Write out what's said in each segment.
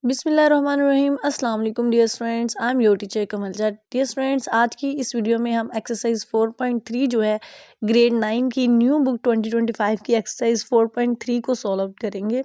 बिस्मिल्लाहिर्रहमानिर्रहीम अस्सलाम वालेकुम dear students, I am your teacher Kamal Jat. Dear students, आज की इस वीडियो में हम एक्सरसाइज 4.3 जो है ग्रेड 9 की न्यू बुक 2025 की एक्सरसाइज 4.3 को सॉल्व आउट करेंगे।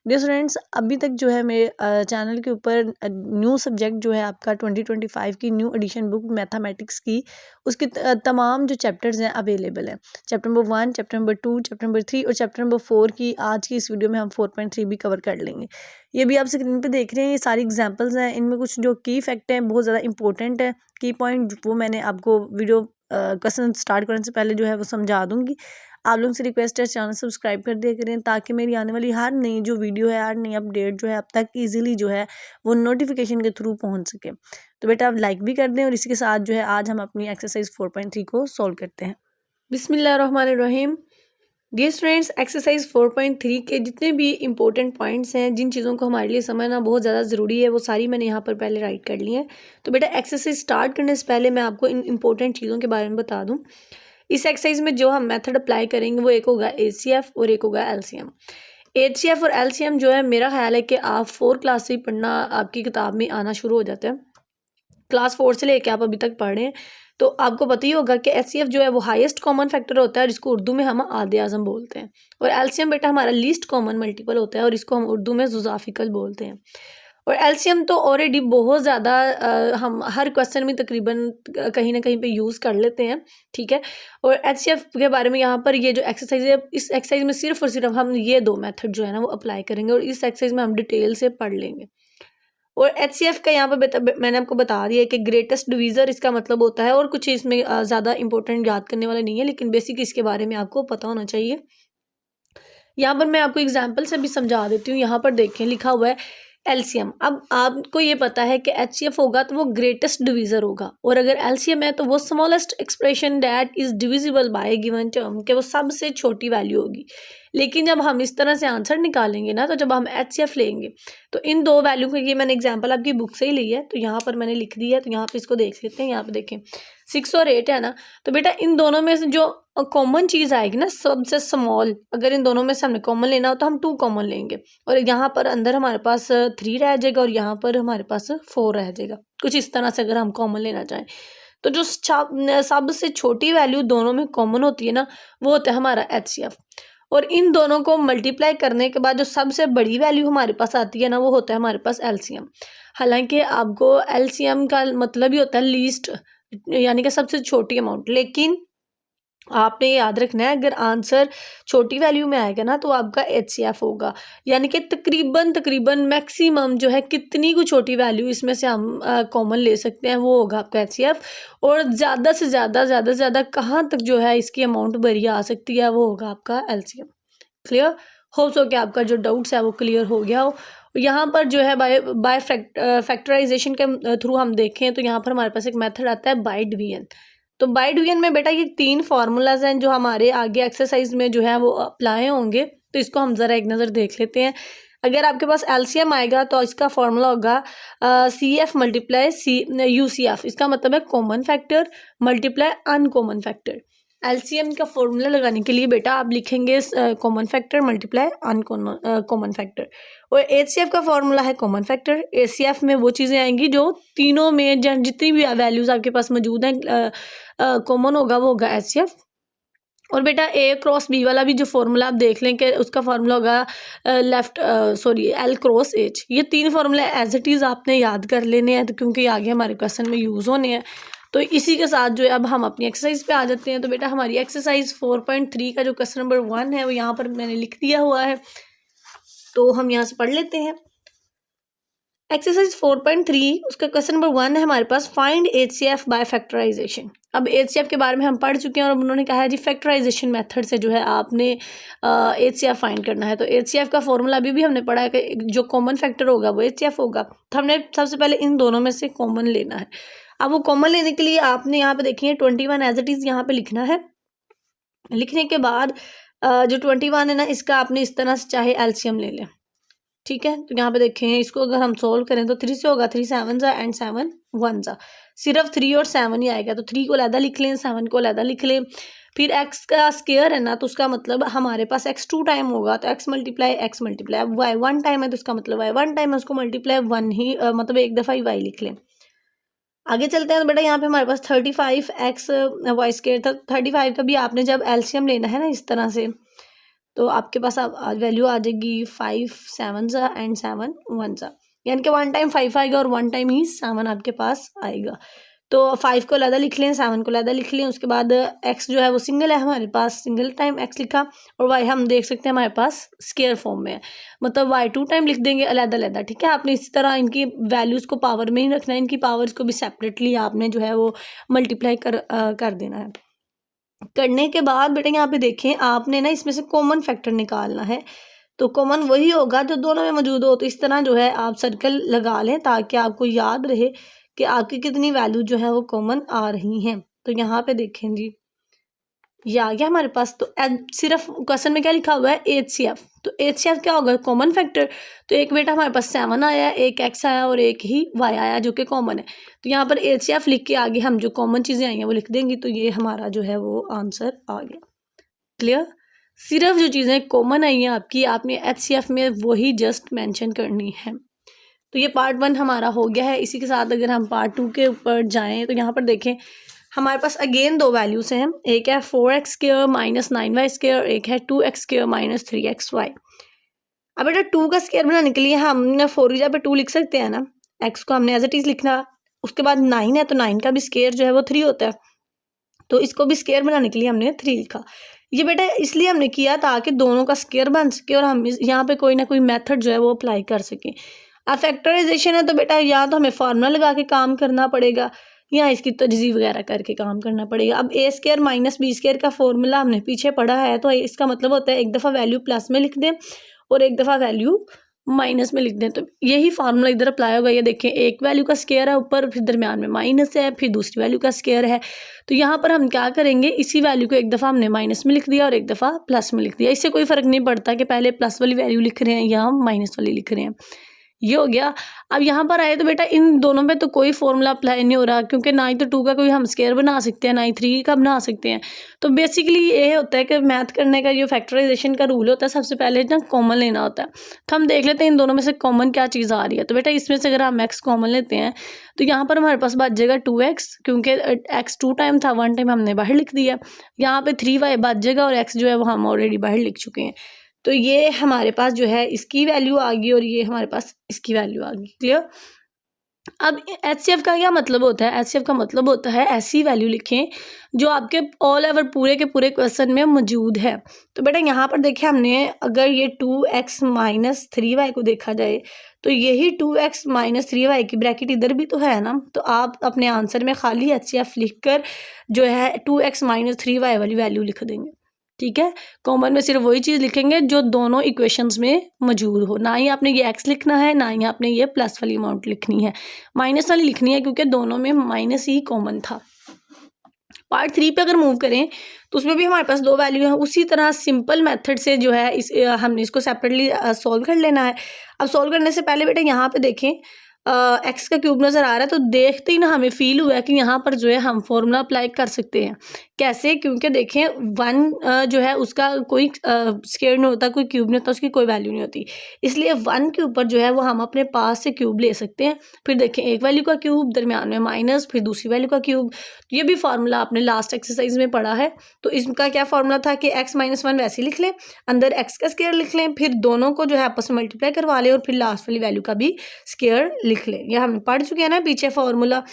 डियर स्टूडेंट्स, अभी तक जो है मेरे चैनल के ऊपर न्यू सब्जेक्ट जो है आपका 2025 की न्यू एडिशन बुक मैथमेटिक्स की उसके तमाम जो चैप्टर्स हैं अवेलेबल हैं। Chapter number 1, chapter number 2, chapter number 3 और चैप्टर नंबर 4 की आज की इस वीडियो में हम 4.3 भी कवर कर लेंगे। ये भी आप स्क्रीन पे देख रहे हैं, ये सारी एग्जांपल्स हैं। इनमें कुछ जो की फैक्ट हैं बहुत ज़्यादा इंपॉर्टेंट है। की पॉइंट वो मैंने आपको वीडियो क्वेश्चन स्टार्ट करने से पहले जो है वो समझा दूंगी। आप लोगों से रिक्वेस्ट है चैनल सब्सक्राइब कर दिया करें ताकि मेरी आने वाली हर नई जो वीडियो है, हर नई अपडेट जो है अब तक ईजिली जो है वो नोटिफिकेशन के थ्रू पहुँच सके। तो बेटा आप लाइक भी कर दें और इसी के साथ जो है आज हम अपनी एक्सरसाइज 4.3 को सॉल्व करते हैं। बिस्मिल्लाहिर्रहमानिर्रहीम। डियर स्टूडेंट्स, एक्सरसाइज 4.3 के जितने भी इंपॉर्टेंट पॉइंट्स हैं, जिन चीज़ों को हमारे लिए समझना बहुत ज़्यादा ज़रूरी है, वो सारी मैंने यहाँ पर पहले राइट कर ली हैं। तो बेटा एक्सरसाइज स्टार्ट करने से पहले मैं आपको इन इंपॉर्टेंट चीज़ों के बारे में बता दूँ। इस एक्सरसाइज में जो हम मेथड अप्लाई करेंगे वो एक होगा एचसीएफ और एक होगा एलसीएम। एचसीएफ और एलसीएम जो है मेरा ख्याल है कि आप 4 क्लास से ही पढ़ना आपकी किताब में आना शुरू हो जाता है। क्लास 4 से लेके आप अभी तक पढ़ रहे हैं तो आपको पता ही होगा कि एचसीएफ जो है वो हाईएस्ट कॉमन फैक्टर होता है और इसको उर्दू में हम आधे आज़म बोलते हैं। और एलसीएम बेटा हमारा लीस्ट कॉमन मल्टीपल होता है और इसको हम उर्दू में जुज़ाफिकल बोलते हैं। और एलसीएम तो ऑलरेडी बहुत ज़्यादा हम हर क्वेश्चन में तकरीबन कहीं ना कहीं पे यूज़ कर लेते हैं, ठीक है। और एचसीएफ के बारे में यहाँ पर ये जो एक्सरसाइज है, इस एक्सरसाइज में सिर्फ और सिर्फ हम ये 2 मेथड जो है ना वो अप्लाई करेंगे और इस एक्सरसाइज में हम डिटेल से पढ़ लेंगे। और एचसीएफ का यहाँ पर मैंने आपको बता दिया है कि ग्रेटेस्ट डिवीज़र इसका मतलब होता है और कुछ इसमें ज़्यादा इंपॉर्टेंट याद करने वाला नहीं है, लेकिन बेसिक इसके बारे में आपको पता होना चाहिए। यहाँ पर मैं आपको एग्जाम्पल से भी समझा देती हूँ। यहाँ पर देखें लिखा हुआ है एलसीएम। अब आपको ये पता है कि एचसीएफ होगा तो वो ग्रेटेस्ट डिवीज़र होगा और अगर एलसीएम है तो वो smallest expression that is divisible by given term, कि वो सबसे छोटी वैल्यू होगी। लेकिन जब हम इस तरह से आंसर निकालेंगे ना, तो जब हम एचसीएफ लेंगे तो इन 2 वैल्यू को, ये मैंने एग्जांपल आपकी बुक से ही ली है तो यहाँ पर मैंने लिख दिया है, तो यहाँ पे इसको देख लेते हैं। यहाँ पे देखें 6 और 8 है ना, तो बेटा इन दोनों में से जो कॉमन चीज़ आएगी ना सबसे स्मॉल, अगर इन दोनों में से हमने कॉमन लेना हो तो हम 2 कॉमन लेंगे और यहाँ पर अंदर हमारे पास 3 रह जाएगा और यहाँ पर हमारे पास 4 रह जाएगा। कुछ इस तरह से अगर हम कॉमन लेना चाहें तो जो सबसे छोटी वैल्यू दोनों में कॉमन होती है ना, वो होता है हमारा एचसीएफ। और इन दोनों को मल्टीप्लाई करने के बाद जो सबसे बड़ी वैल्यू हमारे पास आती है ना, वो होता है हमारे पास एलसीएम। हालांकि आपको एलसीएम का मतलब ही होता है लीस्ट, यानी कि सबसे छोटी अमाउंट, लेकिन आपने ये याद रखना है अगर आंसर छोटी वैल्यू में आएगा ना तो आपका एचसीएफ होगा। यानी कि तकरीबन मैक्सिमम जो है कितनी को छोटी वैल्यू इसमें से हम कॉमन ले सकते हैं वो होगा आपका एचसीएफ। और ज़्यादा से ज़्यादा कहाँ तक जो है इसकी अमाउंट बड़ी आ सकती है वो होगा आपका एलसीएम। क्लियर? होप्स हो कि आपका जो डाउट्स है वो क्लियर हो गया हो। यहाँ पर जो है बाय फैक्टराइजेशन के थ्रू हम देखें तो यहाँ पर हमारे पास एक मेथड आता है बाय डिवीजन। तो बाय डिवीजन में बेटा ये 3 फार्मूलाज हैं जो हमारे आगे एक्सरसाइज में जो है वो अप्लाई होंगे। तो इसको हम ज़रा एक नज़र देख लेते हैं। अगर आपके पास एलसीएम आएगा तो इसका फॉर्मूला होगा C F multiply U C F. इसका मतलब है common factor multiply uncommon factor. LCM का फॉर्मूला लगाने के लिए बेटा आप लिखेंगे common factor multiply uncommon factor. और एचसीएफ का फॉर्मूला है कॉमन फैक्टर। एचसीएफ में वो चीज़ें आएंगी जो तीनों में जितनी भी वैल्यूज़ आपके पास मौजूद हैं कॉमन होगा वो होगा एचसीएफ। और बेटा ए क्रॉस बी वाला भी जो फॉर्मूला आप देख लें कि उसका फॉर्मूला होगा एल क्रॉस एच। ये 3 फार्मूला एज इट इज़ आपने याद कर लेने हैं तो क्योंकि आगे हमारे क्वेश्चन में यूज़ होने हैं। तो इसी के साथ जो है अब हम अपनी एक्सरसाइज पे आ जाते हैं। तो बेटा हमारी एक्सरसाइज 4.3 का जो क्वेश्चन नंबर 1 है वो यहाँ पर मैंने लिख दिया हुआ है, तो हम यहाँ से पढ़ लेते हैं। एक्सरसाइज 4.3 उसका क्वेश्चन नंबर 1 है हमारे पास, फाइंड एचसीएफ बाय फैक्टराइजेशन। अब एचसीएफ के बारे में हम पढ़ चुके हैं और उन्होंने कहा है जी फैक्टराइजेशन मेथड से जो है आपने एचसीएफ फाइंड करना है। तो एचसीएफ का फॉर्मूला अभी भी हमने पढ़ा है कि जो कॉमन फैक्टर होगा वो एचसीएफ होगा। तो हमने सबसे पहले इन दोनों में से कॉमन लेना है। अब वो कॉमन लेने के लिए आपने यहाँ पे देखिए 21 एज इट इज़ यहाँ पे लिखना है। लिखने के बाद जो 21 है ना, इसका आपने इस तरह से चाहे एलसीएम ले लें, ठीक है। तो यहाँ पे देखें इसको अगर हम सोल्व करें तो 3 से होगा, 3 7 जा एंड 7 1 जा, सिर्फ 3 और 7 ही आएगा। तो 3 को अलहदा लिख लें, 7 को अलहदा लिख लें। फिर x का स्क्वायर है ना, तो उसका मतलब हमारे पास x 2 टाइम होगा, तो x मल्टीप्लाई y 1 टाइम है, तो इसका मतलब y 1 टाइम है, उसको मल्टीप्लाई 1 ही मतलब एक दफ़ा ही y लिख लें। आगे चलते हैं तो बेटा यहाँ पे हमारे पास 35x वाई स्क्वायर था। 35 का भी आपने जब एलसीएम लेना है ना इस तरह से, तो आपके पास वैल्यू आ जाएगी 5 7 एंड 7 1 यानी कि 1 टाइम 5 आएगा और 1 टाइम ही 7 आपके पास आएगा। तो 5 को अलग लिख लें, 7 को अलग लिख लें। उसके बाद x जो है वो सिंगल है हमारे पास, सिंगल टाइम x लिखा, और y हम देख सकते हैं हमारे पास स्केयर फॉर्म में है, मतलब y 2 टाइम लिख देंगे अलग अलग। ठीक है, आपने इसी तरह इनकी वैल्यूज़ को पावर में ही रखना है, इनकी पावर्स को भी सेपरेटली आपने जो है वो मल्टीप्लाई कर देना है। करने के बाद बेटा यहाँ पे देखें, आपने ना इसमें से कॉमन फैक्टर निकालना है, तो कॉमन वही होगा जो दोनों में मौजूद हो। तो इस तरह जो है आप सर्कल लगा लें ताकि आपको याद रहे कि आपकी कितनी वैल्यू जो है वो कॉमन आ रही हैं। तो यहाँ पे देखें जी, ये आ गया हमारे पास। तो सिर्फ क्वेश्चन में क्या लिखा हुआ है, HCF। तो HCF क्या होगा, कॉमन फैक्टर। तो एक बेटा हमारे पास 7 आया, एक x आया और एक ही y आया जो कि कॉमन है। तो यहाँ पर HCF लिख के आगे हम जो कॉमन चीज़ें आई हैं वो लिख देंगे, तो ये हमारा जो है वो आंसर आ गया। क्लियर। सिर्फ जो चीज़ें कॉमन आई हैं आपकी, आपने HCF में वही जस्ट मेंशन करनी है। तो ये पार्ट 1 हमारा हो गया है। इसी के साथ अगर हम पार्ट 2 के ऊपर जाएं तो यहाँ पर देखें हमारे पास अगेन 2 वैल्यूज़ हैं, एक है 4x square minus 9y square, एक है 2x स्क्वायर माइनस 3xy। अब बेटा 2 का स्क्वायर बनाने के लिए हमने 4 की जगह पे 2 लिख सकते हैं ना, x को हमने एज इट इज़ लिखना। उसके बाद 9 है, तो 9 का भी स्क्वायर जो है वो 3 होता है, तो इसको भी स्क्वायर बनाने के लिए हमने 3 लिखा। ये बेटा इसलिए हमने किया ताकि दोनों का स्क्वायर बन सके और हम यहाँ पे कोई ना कोई मेथड जो है वो अप्लाई कर सकें। अब फैक्टराइजेशन है तो बेटा या तो हमें फार्मूला लगा के काम करना पड़ेगा या इसकी तजज़ी वगैरह करके काम करना पड़ेगा। अब ए स्क्वायर माइनस बी स्क्वायर का फॉर्मूला हमने पीछे पढ़ा है, तो इसका मतलब होता है एक दफ़ा वैल्यू प्लस में लिख दें और एक दफ़ा वैल्यू माइनस में लिख दें। तो यही फार्मूला इधर अप्लाई होगा। ये देखें, एक वैल्यू का स्क्वायर है ऊपर, फिर दरमियान में माइनस है, फिर दूसरी वैल्यू का स्क्वायर है। तो यहाँ पर हम क्या करेंगे, इसी वैल्यू को एक दफ़ा हमने माइनस में लिख दिया और एक दफ़ा प्लस में लिख दिया। इससे कोई फ़र्क नहीं पड़ता कि पहले प्लस वाली वैल्यू लिख रहे हैं या हम माइनस वाली लिख रहे हैं। ये हो गया। अब यहाँ पर आए तो बेटा इन दोनों में तो कोई फॉर्मूला अप्लाई नहीं हो रहा, क्योंकि ना ही तो 2 का कोई हम स्क्वायर बना सकते हैं, ना ही 3 का बना सकते हैं। तो बेसिकली ये होता है कि मैथ करने का जो फैक्टराइजेशन का रूल होता है, सबसे पहले ना कॉमन लेना होता है। तो हम देख लेते हैं इन दोनों में से कॉमन क्या चीज़ आ रही है। तो बेटा इसमें से अगर हम x कॉमन लेते हैं तो यहाँ पर हमारे पास बच जाएगा 2x, क्योंकि x 2 टाइम था, 1 टाइम हमने बाहर लिख दिया। यहाँ पे 3y बच जाएगा और x जो है वो हम ऑलरेडी बाहर लिख चुके हैं। तो ये हमारे पास जो है इसकी वैल्यू आ गई और ये हमारे पास इसकी वैल्यू आ गई। क्लियर। अब HCF का क्या मतलब होता है, HCF का मतलब होता है ऐसी वैल्यू लिखें जो आपके ऑल ओवर पूरे के पूरे क्वेश्चन में मौजूद है। तो बेटा यहाँ पर देखिए, हमने अगर ये 2x माइनस 3y को देखा जाए तो यही 2x माइनस 3y की ब्रैकेट इधर भी तो है ना, तो आप अपने आंसर में खाली HCF लिख कर जो है 2x माइनस 3y वाली वैल्यू लिख देंगे। ठीक है, कॉमन में सिर्फ वही चीज़ लिखेंगे जो दोनों इक्वेशंस में मौजूद हो। ना ही आपने ये x लिखना है, ना ही आपने ये प्लस वाली अमाउंट लिखनी है, माइनस वाली लिखनी है, क्योंकि दोनों में माइनस ही कॉमन था। पार्ट 3 पे अगर मूव करें तो उसमें भी हमारे पास 2 वैल्यू हैं। उसी तरह सिंपल मेथड से जो है हमने इसको सेपरेटली सॉल्व कर लेना है। अब सॉल्व करने से पहले बेटा यहाँ पे देखें, एक्स का क्यूब नज़र आ रहा है, तो देखते ही ना हमें फील हुआ है कि यहाँ पर जो है हम फॉर्मूला अप्लाई कर सकते हैं। कैसे, क्योंकि देखें 1 जो है उसका कोई स्क्वायर नहीं होता, कोई क्यूब नहीं होता, उसकी कोई वैल्यू नहीं होती, इसलिए 1 के ऊपर जो है वो हम अपने पास से क्यूब ले सकते हैं। फिर देखें एक वैल्यू का क्यूब, दरमियान में माइनस, फिर दूसरी वैल्यू का क्यूब। ये भी फार्मूला आपने लास्ट एक्सरसाइज में पढ़ा है। तो इसका क्या फार्मूला था कि x माइनस 1 वैसे लिख लें, अंदर x का स्क्वायर लिख लें, फिर दोनों को जो है आपस में मल्टीप्लाई करवा लें और फिर लास्ट वाली वैल्यू का भी स्क्वायर लिख लें। यह हमने पढ़ चुके हैं ना पीछे फार्मूला।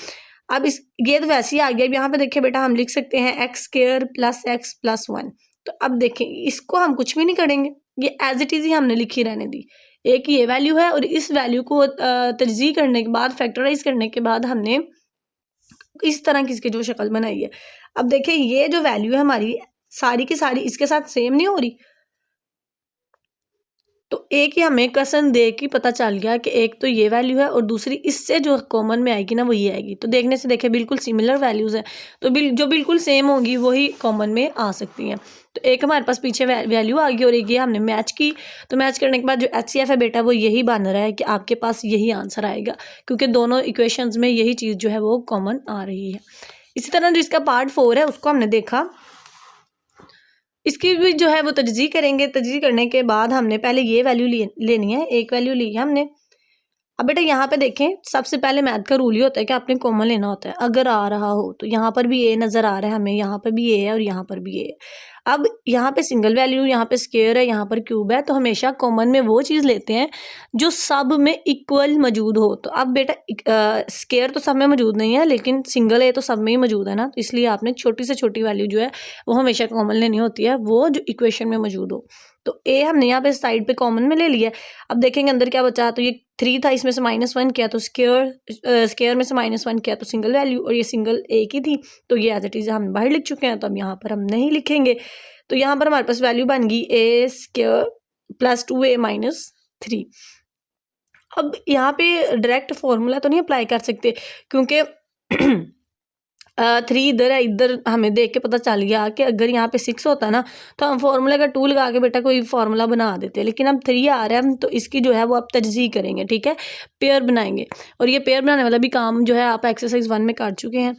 अब ये तो वैसे ही आ गया। अब यहाँ पे देखिए बेटा, हम लिख सकते हैं x square plus x plus 1। तो अब देखें, इसको हम कुछ भी नहीं करेंगे, ये एज इट इज़ ही हमने लिखी रहने दी। एक ये वैल्यू है और इस वैल्यू को तजज़ीह करने के बाद, फैक्टराइज करने के बाद हमने इस तरह की इसकी जो शक्ल बनाई है। अब देखिए ये जो वैल्यू है हमारी सारी की सारी इसके साथ सेम नहीं हो रही, तो एक ही हमें कसन दे के पता चल गया कि एक तो ये वैल्यू है और दूसरी इससे जो कॉमन में आएगी ना वो ये आएगी। तो देखने से देखे बिल्कुल सिमिलर वैल्यूज़ हैं, तो जो बिल्कुल सेम होंगी वही कॉमन में आ सकती हैं। तो एक हमारे पास पीछे वैल्यू आ गई और एक ये हमने मैच की। तो मैच करने के बाद जो HCF है बेटा वो यही बन रहा है कि आपके पास यही आंसर आएगा, क्योंकि दोनों इक्वेशंस में यही चीज़ जो है वो कॉमन आ रही है। इसी तरह जो इसका पार्ट 4 है उसको हमने देखा। इसकी भी जो है वो तजज़ी करेंगे। तजज़ी करने के बाद हमने पहले ये वैल्यू लेनी है, एक वैल्यू ली है हमने। अब बेटा यहाँ पे देखें, सबसे पहले मैथ का रूल ही होता है कि आपने कॉमन लेना होता है। अगर आ रहा हो तो यहाँ पर भी ए नज़र आ रहा है हमें, यहाँ पर भी ए है और यहाँ पर भी ए है। अब यहाँ पे सिंगल वैल्यू, यहाँ पे स्क्वायर है, यहाँ पर क्यूब है, तो हमेशा कॉमन में वो चीज़ लेते हैं जो सब में इक्वल मौजूद हो। तो अब बेटा स्क्वायर तो सब में मौजूद नहीं है, लेकिन सिंगल ए तो सब में ही मौजूद है ना, तो इसलिए आपने छोटी से छोटी वैल्यू जो है वो हमेशा कॉमन लेनी होती है, वो जो इक्वेशन में मौजूद हो। तो ए हमने यहाँ पे साइड पे कॉमन में ले लिया। अब देखेंगे अंदर क्या बचा, तो ये 3 था, इसमें से -1 किया तो स्क्वायर में से -1 किया तो सिंगल वैल्यू, और ये सिंगल एक ही थी, तो ये एज इट इज़ हम बाहर लिख चुके हैं, तो अब यहाँ पर हम नहीं लिखेंगे। तो यहाँ पर हमारे पास वैल्यू बन गई ए स्क्वायर प्लस 2a माइनस 3। अब यहाँ पे डायरेक्ट फॉर्मूला तो नहीं अप्लाई कर सकते, क्योंकि 3 इधर है, इधर हमें देख के पता चल गया कि अगर यहाँ पे 6 होता ना तो हम फॉर्मूला का 2 लगा के बेटा कोई फार्मूला बना देते, लेकिन अब 3 आ रहा है, तो इसकी जो है वो आप तजज़ी करेंगे, ठीक है, पेयर बनाएंगे। और ये पेयर बनाने वाला भी काम जो है आप एक्सरसाइज 1 में कर चुके हैं।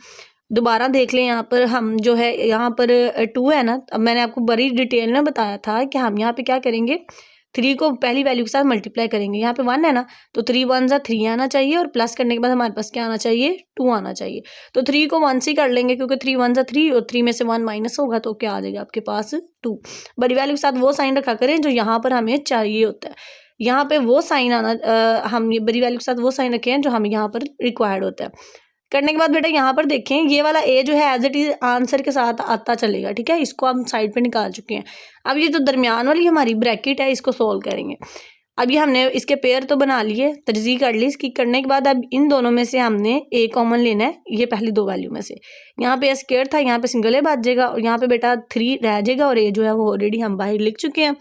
दोबारा देख लें, यहाँ पर हम जो है यहाँ पर 2 है ना, अब मैंने आपको बड़ी डिटेल में बताया था कि हम यहाँ पे क्या करेंगे, 3 को पहली वैल्यू के साथ मल्टीप्लाई करेंगे। यहाँ पे 1 है ना, तो 3 1 जा 3 आना चाहिए, और प्लस करने के बाद हमारे पास क्या आना चाहिए, 2 आना चाहिए। तो 3 को 1 से कर लेंगे, क्योंकि 3 1 जा 3, और 3 में से 1 माइनस होगा तो क्या आ जाएगा आपके पास 2। बड़ी वैल्यू के साथ वो साइन रखा करें जो यहाँ पर हमें चाहिए होता है। यहाँ पे वो साइन आना, हम ये बड़ी वैल्यू के साथ वो साइन रखें जो हमें यहाँ पर रिक्वायर्ड होता है। करने के बाद बेटा यहाँ पर देखें, ये वाला ए जो है एज इट इज आंसर के साथ आता चलेगा, ठीक है, इसको हम साइड पे निकाल चुके हैं। अब ये जो दरमियान वाली हमारी ब्रैकेट है, इसको सोल्व करेंगे। अब ये हमने इसके पेयर तो बना लिए, तजज़ी कर ली इसकी। करने के बाद अब इन दोनों में से हमने ए कॉमन लेना है, ये पहली दो वैल्यू में से। यहाँ पे स्क्वायर था, यहाँ पे सिंगल ए बच जाएगा, और यहाँ पे बेटा 3 रह जाएगा, और ए जो है वो ऑलरेडी हम बाहर लिख चुके हैं।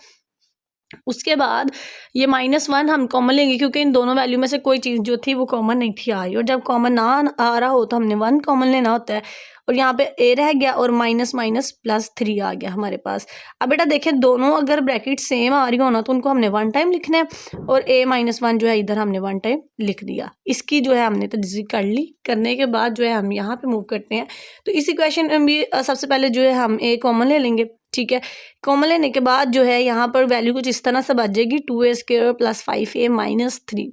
उसके बाद ये -1 हम कॉमन लेंगे, क्योंकि इन दोनों वैल्यू में से कोई चीज़ जो थी वो कॉमन नहीं थी आ रही, और जब कॉमन ना आ रहा हो तो हमने 1 कॉमन लेना होता है। और यहाँ पे ए रह गया, और माइनस माइनस +3 आ गया हमारे पास। अब बेटा देखें, दोनों अगर ब्रैकेट सेम आ रही हो ना तो उनको हमने 1 टाइम लिखना है, और a-1 जो है इधर हमने 1 टाइम लिख दिया। इसकी जो है हमने तजज़ी कर ली। करने के बाद जो है हम यहाँ पे मूव करते हैं। तो इस इक्वेशन में भी सबसे पहले जो है हम ए कॉमन ले लेंगे, ठीक है। कॉमन लेने के बाद जो है यहाँ पर वैल्यू कुछ इस तरह से बच जाएगी, 2a square plus 5a minus 3।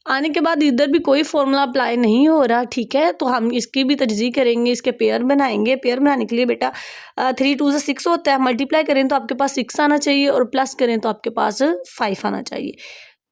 आने के बाद इधर भी कोई फॉर्मूला अप्लाई नहीं हो रहा, ठीक है, तो हम इसकी भी तजज़ी करेंगे, इसके पेयर बनाएंगे। पेयर बनाने के लिए बेटा 3 2 से 6 होता है, मल्टीप्लाई करें तो आपके पास 6 आना चाहिए, और प्लस करें तो आपके पास 5 आना चाहिए।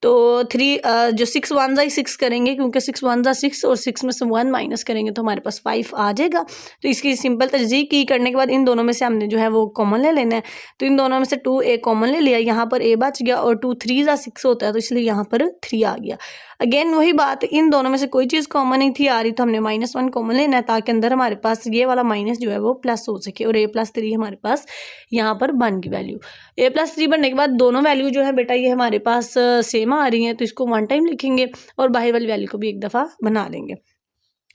तो जो 6 1 जा 6 करेंगे, क्योंकि 6 1 जा 6, और 6 में से 1 माइनस करेंगे तो हमारे पास 5 आ जाएगा। तो इसकी सिंपल तजज़ी की। करने के बाद इन दोनों में से हमने जो है वो कॉमन ले लेना है। तो इन दोनों में से 2 a कॉमन ले लिया, यहाँ पर a बच गया, और 2 3 जा 6 होता है, तो इसलिए यहाँ पर 3 आ गया। अगेन वही बात, इन दोनों में से कोई चीज़ कॉमन नहीं थी आ रही, तो हमने -1 कॉमन लेना है, ताकि अंदर हमारे पास ये वाला माइनस जो है वो प्लस हो सके, और a+3 हमारे पास यहाँ पर बन गई वैल्यू। a+3 बनने के बाद दोनों वैल्यू जो है बेटा ये हमारे पास सेम आ रही हैं, तो इसको 1 टाइम लिखेंगे, और बाहर वाली वैल्यू को भी एक दफ़ा बना लेंगे।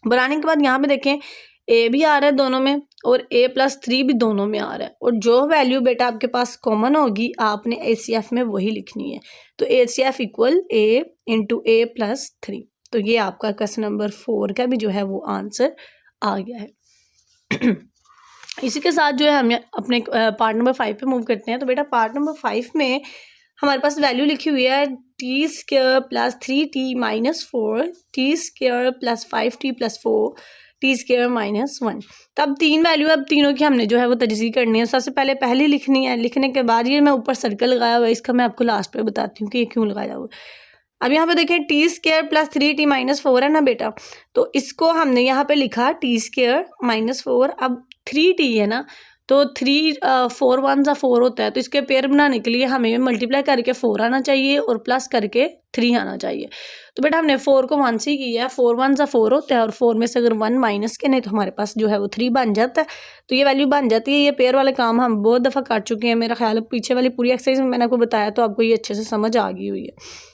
बनाने के बाद यहाँ पे देखें, ए भी आ रहा है दोनों में, और a+3 भी दोनों में आ रहा है, और जो वैल्यू बेटा आपके पास कॉमन होगी आपने HCF में वही लिखनी है। तो HCF equal a into a+3। तो ये आपका क्वेश्चन नंबर 4 का भी जो है वो आंसर आ गया है। इसी के साथ जो है हम अपने पार्ट नंबर 5 पे मूव करते हैं। तो बेटा पार्ट नंबर 5 में हमारे पास वैल्यू लिखी हुई है t² plus 3t minus 4, t² plus 5t plus 4, t² minus 1। तो अब 3 वैल्यू, अब तीनों की हमने जो है वो तजज़ी करनी है। सबसे पहले पहली लिखनी है, लिखने के बाद ये मैं ऊपर सर्कल लगाया हुआ है, इसका मैं आपको लास्ट पे बताती हूँ कि ये क्यों लगाया हुआ है। अब यहाँ पे देखें, t² प्लस 3t माइनस 4 है ना बेटा, तो इसको हमने यहाँ पे लिखा t² माइनस 4। अब 3t है ना, तो 3 4 1 जा 4 होता है, तो इसके पेयर बनाने के लिए हमें मल्टीप्लाई करके 4 आना चाहिए, और प्लस करके 3 आना चाहिए। तो बेटा हमने 4 को 1 से किया है, 4 1 जा 4 होता है, और 4 में से अगर 1 माइनस करें तो हमारे पास जो है वो 3 बन जाता है। तो ये वैल्यू बन जाती है। ये पेयर वाले काम हम बहुत दफ़ा कर चुके हैं, मेरा ख्याल है पीछे वाली पूरी एक्सरसाइज में मैंने आपको बताया, तो आपको ये अच्छे से समझ आ गई हुई है।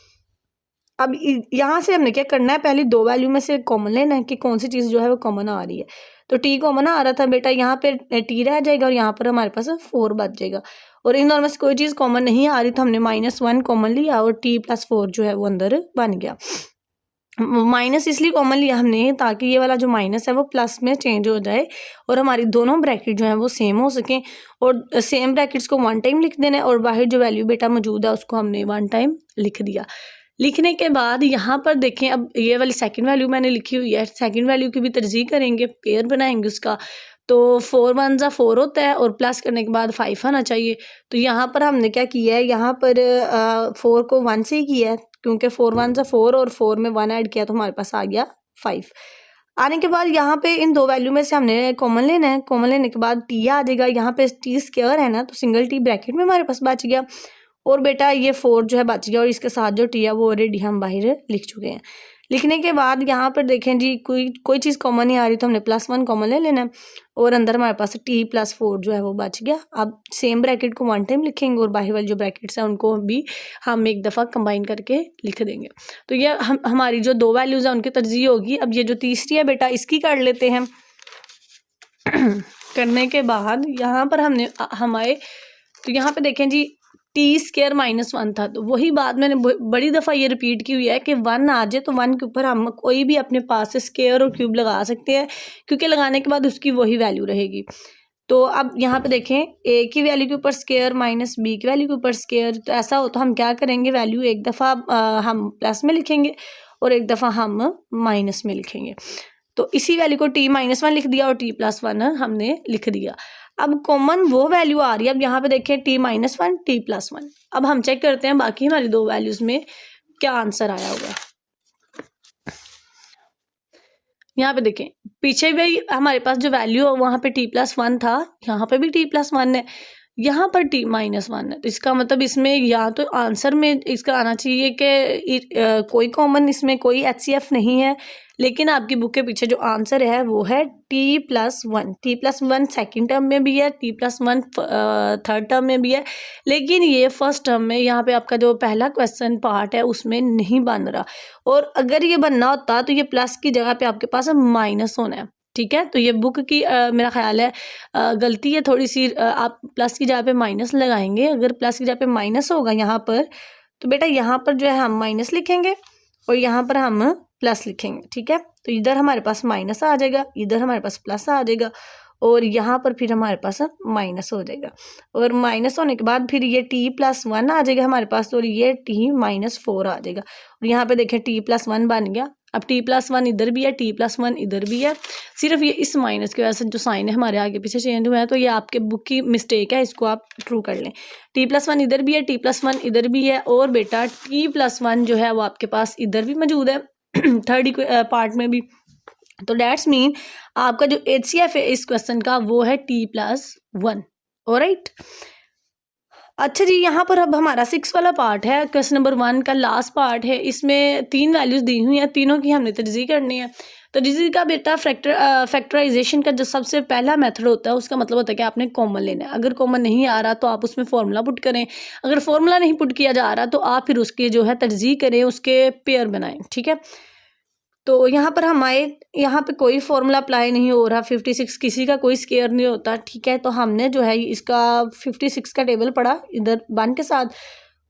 अब यहाँ से हमने क्या करना है, पहले 2 वैल्यू में से कॉमन लेना है कि कौन सी चीज़ जो है वो कॉमन आ रही है। तो t कॉमन आ रहा था बेटा, यहाँ पे t रह जाएगा, और यहाँ पर हमारे पास 4 बच जाएगा, और इन दोनों में से कोई चीज़ कॉमन नहीं आ रही, तो हमने -1 कॉमन लिया, और t+4 जो है वो अंदर बन गया। माइनस इसलिए कॉमन लिया हमने ताकि ये वाला जो माइनस है वो प्लस में चेंज हो जाए और हमारी दोनों ब्रैकेट जो है वो सेम हो सकें। और सेम ब्रैकेट्स को वन टाइम लिख देना है और बाहर जो वैल्यू बेटा मौजूद है उसको हमने वन टाइम लिख दिया। लिखने के बाद यहाँ पर देखें, अब ये वाली सेकंड वैल्यू मैंने लिखी हुई है, सेकंड वैल्यू की भी तरजीह करेंगे, पेयर बनाएंगे उसका। तो 4 1 ज़ा 4 होता है और प्लस करने के बाद 5 आना चाहिए। तो यहाँ पर हमने क्या किया है, यहाँ पर 4 को 1 से ही किया है क्योंकि 4 1 ज़ा 4 और 4 में 1 ऐड किया तो हमारे पास आ गया 5। आने के बाद यहाँ पे इन दो वैल्यू में से हमने कॉमन लेना है। कॉमन लेने के बाद टी आ जाएगा, यहाँ पे टी स्क्वायर है ना तो सिंगल टी ब्रैकेट में हमारे पास बच गया और बेटा ये 4 जो है बच गया और इसके साथ जो टी है वो ऑलरेडी हम बाहर लिख चुके हैं। लिखने के बाद यहाँ पर देखें जी कोई चीज़ कॉमन नहीं आ रही तो हमने +1 कॉमन ले लेना है और अंदर हमारे पास टी +4 जो है वो बच गया। अब सेम ब्रैकेट को वन टाइम लिखेंगे और बाहर वाली जो ब्रैकेट्स हैं उनको भी हम एक दफ़ा कंबाइन करके लिख देंगे। तो ये हमारी जो दो वैल्यूज़ हैं उनकी तरजीह होगी। अब ये जो तीसरी है बेटा इसकी कर लेते हैं। करने के बाद यहाँ पर हमने हम आए तो यहाँ पे देखें जी टी स्क्वायर -1 था, तो वही बात मैंने बड़ी दफ़ा ये रिपीट की हुई है कि 1 आ जाए तो 1 के ऊपर हम कोई भी अपने पास से स्क्वायर और क्यूब लगा सकते हैं क्योंकि लगाने के बाद उसकी वही वैल्यू रहेगी। तो अब यहाँ पे देखें ए की वैल्यू के ऊपर स्क्वायर माइनस बी की वैल्यू के ऊपर स्क्वायर, तो ऐसा हो तो हम क्या करेंगे, वैल्यू एक दफ़ा हम प्लस में लिखेंगे और एक दफ़ा हम माइनस में लिखेंगे। तो इसी वैल्यू को t -1 लिख दिया और t +1 हमने लिख दिया। अब कॉमन वो वैल्यू आ रही है, अब यहाँ पे देखें t -1 t +1। अब हम चेक करते हैं बाकी हमारी दो वैल्यूज़ में क्या आंसर आया हुआ है। यहाँ पे देखें पीछे भी हमारे पास जो वैल्यू है वहाँ पे t+1 था, यहाँ पे भी t+1 है, यहाँ पर t -1 है। तो इसका मतलब इसमें या तो आंसर में इसका आना चाहिए कि कोई कॉमन इसमें कोई HCF नहीं है, लेकिन आपकी बुक के पीछे जो आंसर है वो है t+1। t+1 सेकेंड टर्म में भी है, t+1 थर्ड टर्म में भी है, लेकिन ये फर्स्ट टर्म में यहाँ पे आपका जो पहला क्वेश्चन पार्ट है उसमें नहीं बन रहा। और अगर ये बनना होता तो ये प्लस की जगह पे आपके पास माइनस होना है। ठीक है, तो ये बुक की मेरा ख्याल है गलती है थोड़ी सी। आप प्लस की जगह पे माइनस लगाएंगे, अगर प्लस की जगह पे माइनस होगा यहाँ पर तो बेटा यहाँ पर जो है हम माइनस लिखेंगे और यहाँ पर हम प्लस लिखेंगे। ठीक है, तो इधर हमारे पास माइनस आ जाएगा, इधर हमारे पास प्लस आ जाएगा और यहाँ पर फिर हमारे पास माइनस हो जाएगा और माइनस होने के बाद फिर ये t+1 आ जाएगा हमारे पास और ये t -4 आ जाएगा और यहाँ पे देखें t+1 बन गया। अब t+1 इधर भी है, t+1 इधर भी है, सिर्फ ये इस माइनस की वजह से जो साइन है हमारे आगे पीछे चेंज हुआ है, तो ये आपके बुक की मिस्टेक है, इसको आप ट्रू कर लें। t+1 इधर भी है, t+1 इधर भी है और बेटा t+1 जो है वो आपके पास इधर भी मौजूद है थर्ड पार्ट में भी। तो डेट्स मीन आपका जो HCF है इस क्वेश्चन का वो है t+1। ऑलराइट, अच्छा जी, यहाँ पर अब हमारा 6 वाला पार्ट है, क्वेश्चन नंबर 1 का लास्ट पार्ट है। इसमें 3 वैल्यूज़ दी हुई हैं, तीनों की हमने तरजीह करनी है। तो तरजीह का बेटा फैक्टराइजेशन का जो सबसे पहला मेथड होता है उसका मतलब होता है कि आपने कॉमन लेना है। अगर कॉमन नहीं आ रहा तो आप उसमें फॉर्मूला पुट करें, अगर फॉर्मूला नहीं पुट किया जा रहा तो आप फिर उसके जो है तरजीह करें, उसके पेयर बनाएं। ठीक है, तो यहाँ पर हम आए, यहाँ पे कोई फॉर्मूला अप्लाई नहीं हो रहा, 56 किसी का कोई स्केयर नहीं होता। ठीक है, तो हमने जो है इसका 56 का टेबल पढ़ा इधर 1 के साथ।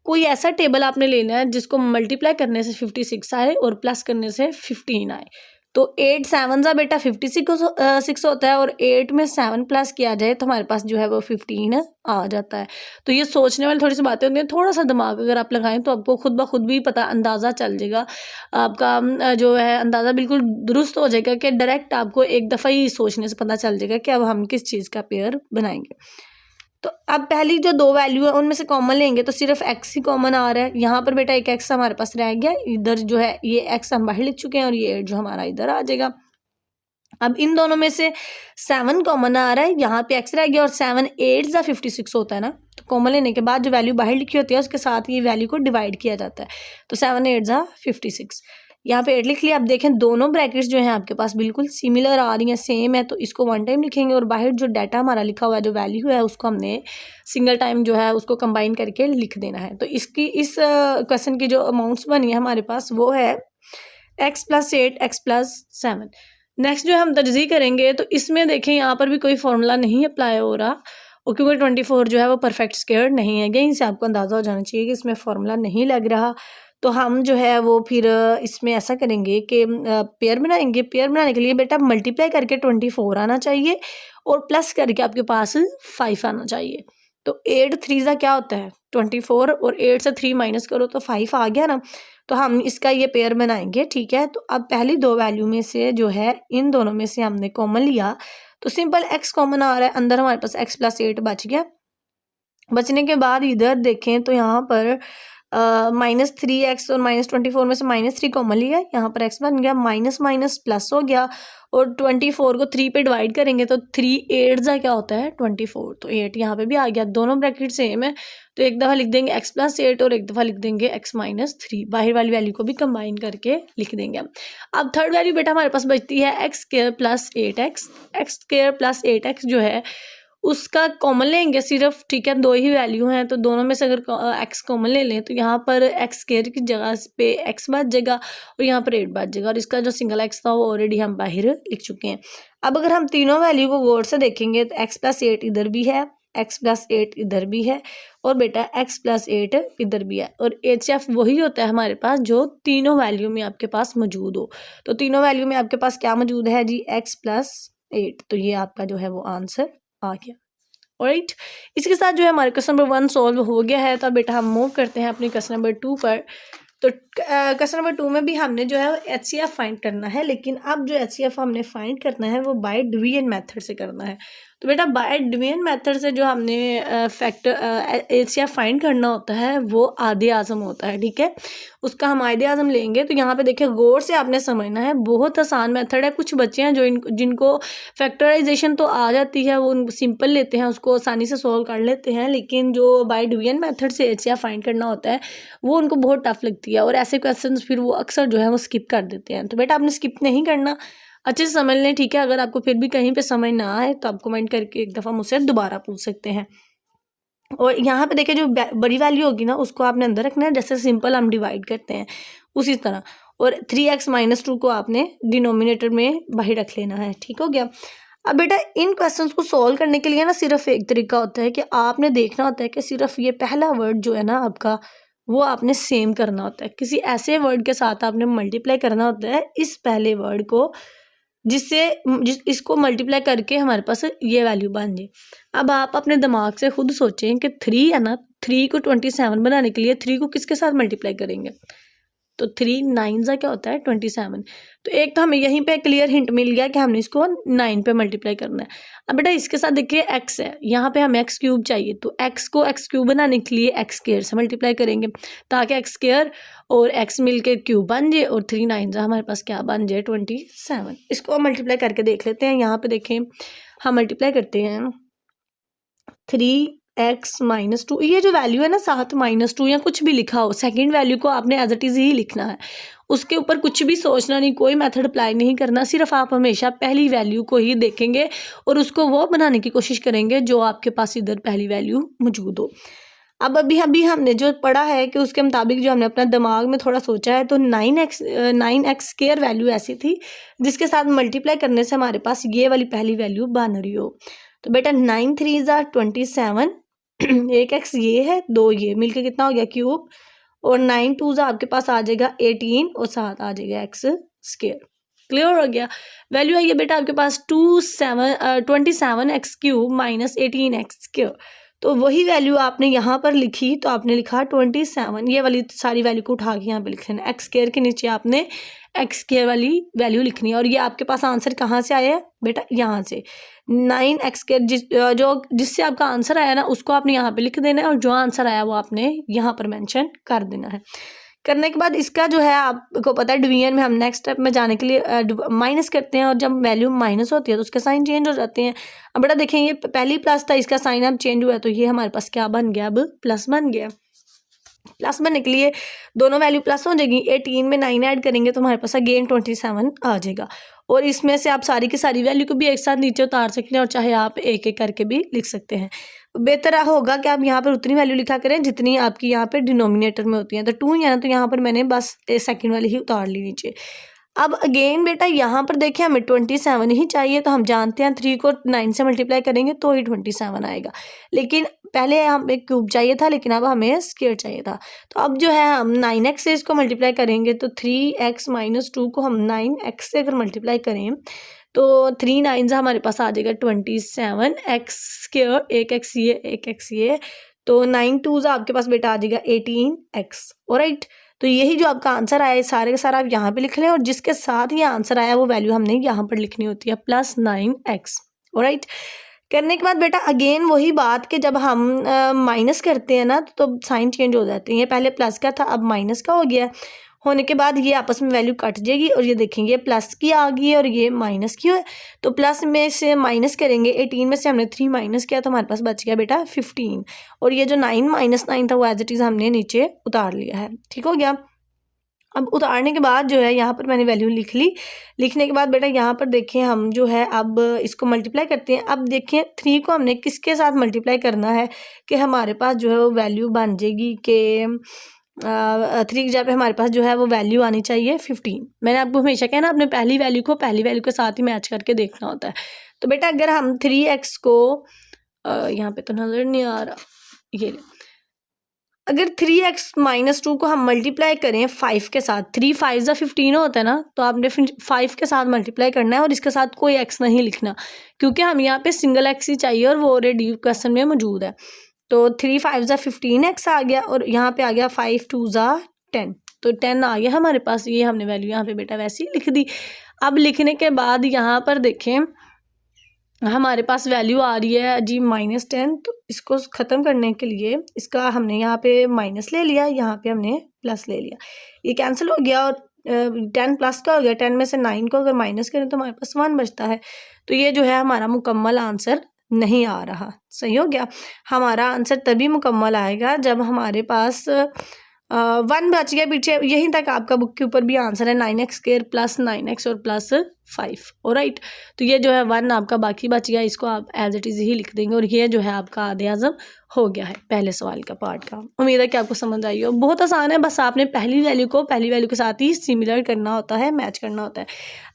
कोई ऐसा टेबल आपने लेना है जिसको मल्टीप्लाई करने से 56 आए और प्लस करने से 15 आए। तो 8 7 ज़ा बेटा 56 होता है और 8 में 7 प्लस किया जाए तो हमारे पास जो है वो 15 आ जाता है। तो ये सोचने वाली थोड़ी सी बातें होती हैं, थोड़ा सा दिमाग अगर आप लगाएं तो आपको खुद ब खुद भी पता अंदाज़ा चल जाएगा, आपका जो है अंदाज़ा बिल्कुल दुरुस्त हो जाएगा कि डायरेक्ट आपको एक दफ़ा ही सोचने से पता चल जाएगा कि अब हम किस चीज़ का पेयर बनाएंगे। तो अब पहली जो दो वैल्यू है उनमें से कॉमन लेंगे तो सिर्फ x ही कॉमन आ रहा है। यहाँ पर बेटा एक x हमारे पास रह गया, इधर जो है ये x हम बाहर लिख चुके हैं और ये 8 जो हमारा इधर आ जाएगा। अब इन दोनों में से 7 कॉमन आ रहा है, यहाँ पे x रह गया और 7 8 ज़ा 56 होता है ना, तो कॉमन लेने के बाद जो वैल्यू बाहर लिखी होती है उसके साथ ये वैल्यू को डिवाइड किया जाता है। तो 7 8 ज़ा 56, यहाँ पे 8 लिख लिया। अब देखें दोनों ब्रैकेट्स जो हैं आपके पास बिल्कुल सिमिलर आ रही हैं, सेम है, तो इसको वन टाइम लिखेंगे और बाहर जो डाटा हमारा लिखा हुआ है, जो वैल्यू है, उसको हमने सिंगल टाइम जो है उसको कंबाइन करके लिख देना है। तो इसकी इस क्वेश्चन की जो अमाउंट्स बनी है हमारे पास वो है x + 8 x + 7। नेक्स्ट जो हम तरजीह करेंगे तो इसमें देखें यहाँ पर भी कोई फॉर्मूला नहीं अप्लाई हो रहा और क्योंकि 24 जो है वो परफेक्ट स्क्वायर नहीं है, यहीं से आपको अंदाज़ा हो जाना चाहिए कि इसमें फॉर्मूला नहीं लग रहा। तो हम जो है वो फिर इसमें ऐसा करेंगे कि पेयर बनाएंगे। पेयर बनाने के लिए बेटा मल्टीप्लाई करके 24 आना चाहिए और प्लस करके आपके पास 5 आना चाहिए। तो 8 3 का क्या होता है 24 और 8 से 3 माइनस करो तो 5 आ गया ना। तो हम इसका ये पेयर बनाएंगे, ठीक है। तो अब पहली दो वैल्यू में से जो है इन दोनों में से हमने कॉमन लिया तो सिंपल x कॉमन आ रहा है, अंदर हमारे पास x + 8 बच गया। बचने के बाद इधर देखें तो यहाँ पर -3x और -24 में से -3 कॉमन लिया, यहाँ पर x बन गया, माइनस माइनस प्लस हो गया और 24 को 3 पे डिवाइड करेंगे तो 3 8 का क्या होता है 24, तो 8 यहाँ पे भी आ गया। दोनों ब्रैकेट सेम है तो एक दफ़ा लिख देंगे x + 8 और एक दफ़ा लिख देंगे x - 3, बाहर वाली वैल्यू को भी कंबाइन करके लिख देंगे। अब थर्ड वैल्यू बेटा हमारे पास बचती है x² + 8x। x² + 8x जो है उसका कॉमन लेंगे सिर्फ, ठीक है। दो ही वैल्यू हैं तो दोनों में से अगर x कॉमन ले लें तो यहाँ पर x² की जगह पे x बच जाएगा और यहाँ पर 8 बच जाएगा और इसका जो सिंगल x था वो ऑलरेडी हम बाहर लिख चुके हैं। अब अगर हम तीनों वैल्यू को गौर से देखेंगे तो x + 8 इधर भी है, x + 8 इधर भी है और बेटा x + 8 इधर भी है और HF वही होता है हमारे पास जो तीनों वैल्यू में आपके पास मौजूद हो। तो तीनों वैल्यू में आपके पास क्या मौजूद है जी x + 8, तो ये आपका जो है वो आंसर आ गया। ऑलराइट, इसके साथ जो है हमारे क्वेश्चन नंबर 1 सॉल्व हो गया है। तो बेटा हम मूव करते हैं अपने क्वेश्चन नंबर 2 पर। तो क्वेश्चन नंबर 2 में भी हमने जो है HCF फाइंड करना है, लेकिन अब जो HCF हमने फाइंड करना है वो बाय डिवीजन मेथड से करना है। तो बेटा बाय डिवीजन मेथड से जो हमने फैक्टर HCF फाइंड करना होता है वो आधे आज़म होता है, ठीक है। उसका हम आधे आज़म लेंगे तो यहाँ पे देखिए गौर से आपने समझना है, बहुत आसान मेथड है। कुछ बच्चे हैं जो जिनको फैक्टराइजेशन तो आ जाती है वो सिंपल लेते हैं, उसको आसानी से सॉल्व कर लेते हैं, लेकिन जो बाय डिवीजन मेथड से HCF फाइंड करना होता है वो उनको बहुत टफ लगती है और ऐसे क्वेश्चंस फिर वो अक्सर जो है वो स्किप कर देते हैं। तो बेटा आपने स्किप नहीं करना, अच्छे से समझ लें, ठीक है। अगर आपको फिर भी कहीं पे समझ ना आए तो आप कमेंट करके एक दफ़ा मुझसे दोबारा पूछ सकते हैं। और यहाँ पे देखिए जो बड़ी वैल्यू होगी ना उसको आपने अंदर रखना है, जैसे सिंपल हम डिवाइड करते हैं उसी तरह। और 3x - 2 को आपने डिनोमिनेटर में बाहर रख लेना है, ठीक हो गया। अब बेटा इन क्वेश्चंस को सॉल्व करने के लिए ना सिर्फ एक तरीका होता है कि आपने देखना होता है कि सिर्फ ये पहला वर्ड जो है ना आपका वो आपने सेम करना होता है, किसी ऐसे वर्ड के साथ आपने मल्टीप्लाई करना होता है इस पहले वर्ड को इसको मल्टीप्लाई करके हमारे पास ये वैल्यू बन जाए। अब आप अपने दिमाग से खुद सोचें कि 3 है ना, 3 को 27 बनाने के लिए 3 को किसके साथ मल्टीप्लाई करेंगे, तो 3 9 का क्या होता है 27। तो एक तो हमें यहीं पे क्लियर हिंट मिल गया कि हमने इसको 9 पे मल्टीप्लाई करना है। अब बेटा इसके साथ देखिए x है, यहाँ पे हमें x³ चाहिए तो x को x³ बनाने के लिए x² से मल्टीप्लाई करेंगे ताकि x² और x मिल के क्यूब बन जाए और 3 9 हमारे पास क्या बन जाए 27। इसको हम मल्टीप्लाई करके देख लेते हैं। यहाँ पे देखें हम मल्टीप्लाई करते हैं 3x - 2, ये जो वैल्यू है ना 7 - 2 या कुछ भी लिखा हो, सेकंड वैल्यू को आपने एज इट इज़ ही लिखना है, उसके ऊपर कुछ भी सोचना नहीं, कोई मेथड अप्लाई नहीं करना। सिर्फ आप हमेशा पहली वैल्यू को ही देखेंगे और उसको वो बनाने की कोशिश करेंगे जो आपके पास इधर पहली वैल्यू मौजूद हो। अब अभी हमने जो पढ़ा है कि उसके मुताबिक जो हमने अपना दिमाग में थोड़ा सोचा है तो 9x² वैल्यू ऐसी थी जिसके साथ मल्टीप्लाई करने से हमारे पास ये वाली पहली वैल्यू बन रही हो। तो बेटा 9 3 27, एक x ये है, 2 ये मिलके कितना हो गया क्यूब, और 9 2 आपके पास आ जाएगा 18 और 7 आ जाएगा x²। क्लियर हो गया। वैल्यू आई है बेटा आपके पास 27x³ - 18x²। तो वही वैल्यू आपने यहाँ पर लिखी तो आपने लिखा 27, ये वाली सारी वैल्यू को उठा के यहाँ पे लिख लेना, x² के नीचे आपने x² वाली वैल्यू लिखनी है। और ये आपके पास आंसर कहाँ से आया है बेटा, यहाँ से 9x² जिससे आपका आंसर आया ना उसको आपने यहाँ पे लिख देना है और जो आंसर आया वो आपने यहाँ पर मेंशन कर देना है। करने के बाद इसका जो है आपको पता है डिवीजन में हम नेक्स्ट स्टेप में जाने के लिए माइनस करते हैं और जब वैल्यू माइनस होती है तो उसके साइन चेंज हो जाते हैं। अब बेटा देखें ये पहली प्लस था, इसका साइन अब चेंज हुआ है तो ये हमारे पास क्या बन गया, अब प्लस बन गया। प्लस बनने के लिए दोनों वैल्यू प्लस हो जाएगी, 18 में 9 ऐड करेंगे तो हमारे पास अगेन 27 आ जाएगा। और इसमें से आप सारी की सारी वैल्यू को भी एक साथ नीचे उतार सकते हैं और चाहे आप एक एक करके भी लिख सकते हैं। बेहतर होगा कि आप यहाँ पर उतनी वैल्यू लिखा करें जितनी आपकी यहाँ पे डिनोमिनेटर में होती हैं। तो 2 है ना, तो यहाँ पर मैंने बस सेकंड वाली ही उतार ली नीचे। अब अगेन बेटा यहाँ पर देखिए हमें 27 ही चाहिए, तो हम जानते हैं 3 को 9 से मल्टीप्लाई करेंगे तो ही 27 आएगा। लेकिन पहले हमें क्यूब चाहिए था, लेकिन अब हमें स्क्वायर चाहिए था। तो अब जो है हम 9x से इसको मल्टीप्लाई करेंगे, तो 3x माइनस 2 को हम 9x से अगर मल्टीप्लाई करें तो 3 9 हमारे पास आ जाएगा 27, एक्स स्क्वायर, एक एक्स ये, तो 9 2 आपके पास बेटा आ जाएगा 18x। ऑलराइट, तो यही जो आपका आंसर आया है सारे का सारा आप यहाँ पे लिख लें, और जिसके साथ ये आंसर आया वो वैल्यू हमने यहाँ पर लिखनी होती है, +9x। ऑलराइट, करने के बाद बेटा अगेन वही बात कि जब हम माइनस करते हैं ना तो साइन चेंज हो जाते हैं। ये पहले प्लस का था, अब माइनस का हो गया। होने के बाद ये आपस में वैल्यू कट जाएगी, और ये देखेंगे प्लस की आ गई है और ये माइनस की है। तो प्लस में से माइनस करेंगे, 18 में से हमने 3 माइनस किया तो हमारे पास बच गया बेटा 15। और ये जो 9 - 9 था वो एज इट इज़ हमने नीचे उतार लिया है। ठीक हो गया। अब उतारने के बाद जो है यहाँ पर मैंने वैल्यू लिख ली। लिखने के बाद बेटा यहाँ पर देखें हम जो है अब इसको मल्टीप्लाई करते हैं। अब देखें 3 को हमने किसके साथ मल्टीप्लाई करना है कि हमारे पास जो है वो वैल्यू बन जाएगी कि 3 की जगह पे हमारे पास जो है वो वैल्यू आनी चाहिए 15। मैंने आपको हमेशा कहा ना, अपने पहली वैल्यू के साथ ही मैच करके देखना होता है। तो बेटा अगर हम 3x को यहाँ पे तो नज़र नहीं आ रहा, ये अगर 3x माइनस 2 को हम मल्टीप्लाई करें 5 के साथ, 3 5 ज़ा 15 होता है ना, तो आपने 5 के साथ मल्टीप्लाई करना है और इसके साथ कोई x नहीं लिखना, क्योंकि हम यहाँ पे सिंगल x ही चाहिए और वो ऑलरेडी क्वेश्चन में मौजूद है। तो 3 5 ज़ा 15x आ गया, और यहाँ पे आ गया 5 2 ज़ा 10, तो 10 आ गया हमारे पास। ये हमने वैल्यू यहाँ पे बेटा वैसे ही लिख दी। अब लिखने के बाद यहाँ पर देखें हमारे पास वैल्यू आ रही है जी -10, तो इसको ख़त्म करने के लिए इसका हमने यहाँ पे माइनस ले लिया, यहाँ पे हमने प्लस ले लिया, ये कैंसिल हो गया और 10 प्लस का हो गया। 10 में से 9 को अगर माइनस करें तो हमारे पास 1 बचता है। तो ये जो है हमारा मुकम्मल आंसर नहीं आ रहा। सही हो गया। हमारा आंसर तभी मुकम्मल आएगा जब हमारे पास 1 बच गया पीछे। यहीं तक आपका बुक के ऊपर भी आंसर है 9x² + 9x और +5। ऑलराइट, तो ये जो है 1 आपका बाकी बच गया, इसको आप एज इट इज़ ही लिख देंगे, और ये जो है आपका आधे आज़म हो गया है पहले सवाल का पार्ट का। उम्मीद है कि आपको समझ आई हो। बहुत आसान है, बस आपने पहली वैल्यू को पहली वैल्यू के साथ ही सिमिलर करना होता है, मैच करना होता है।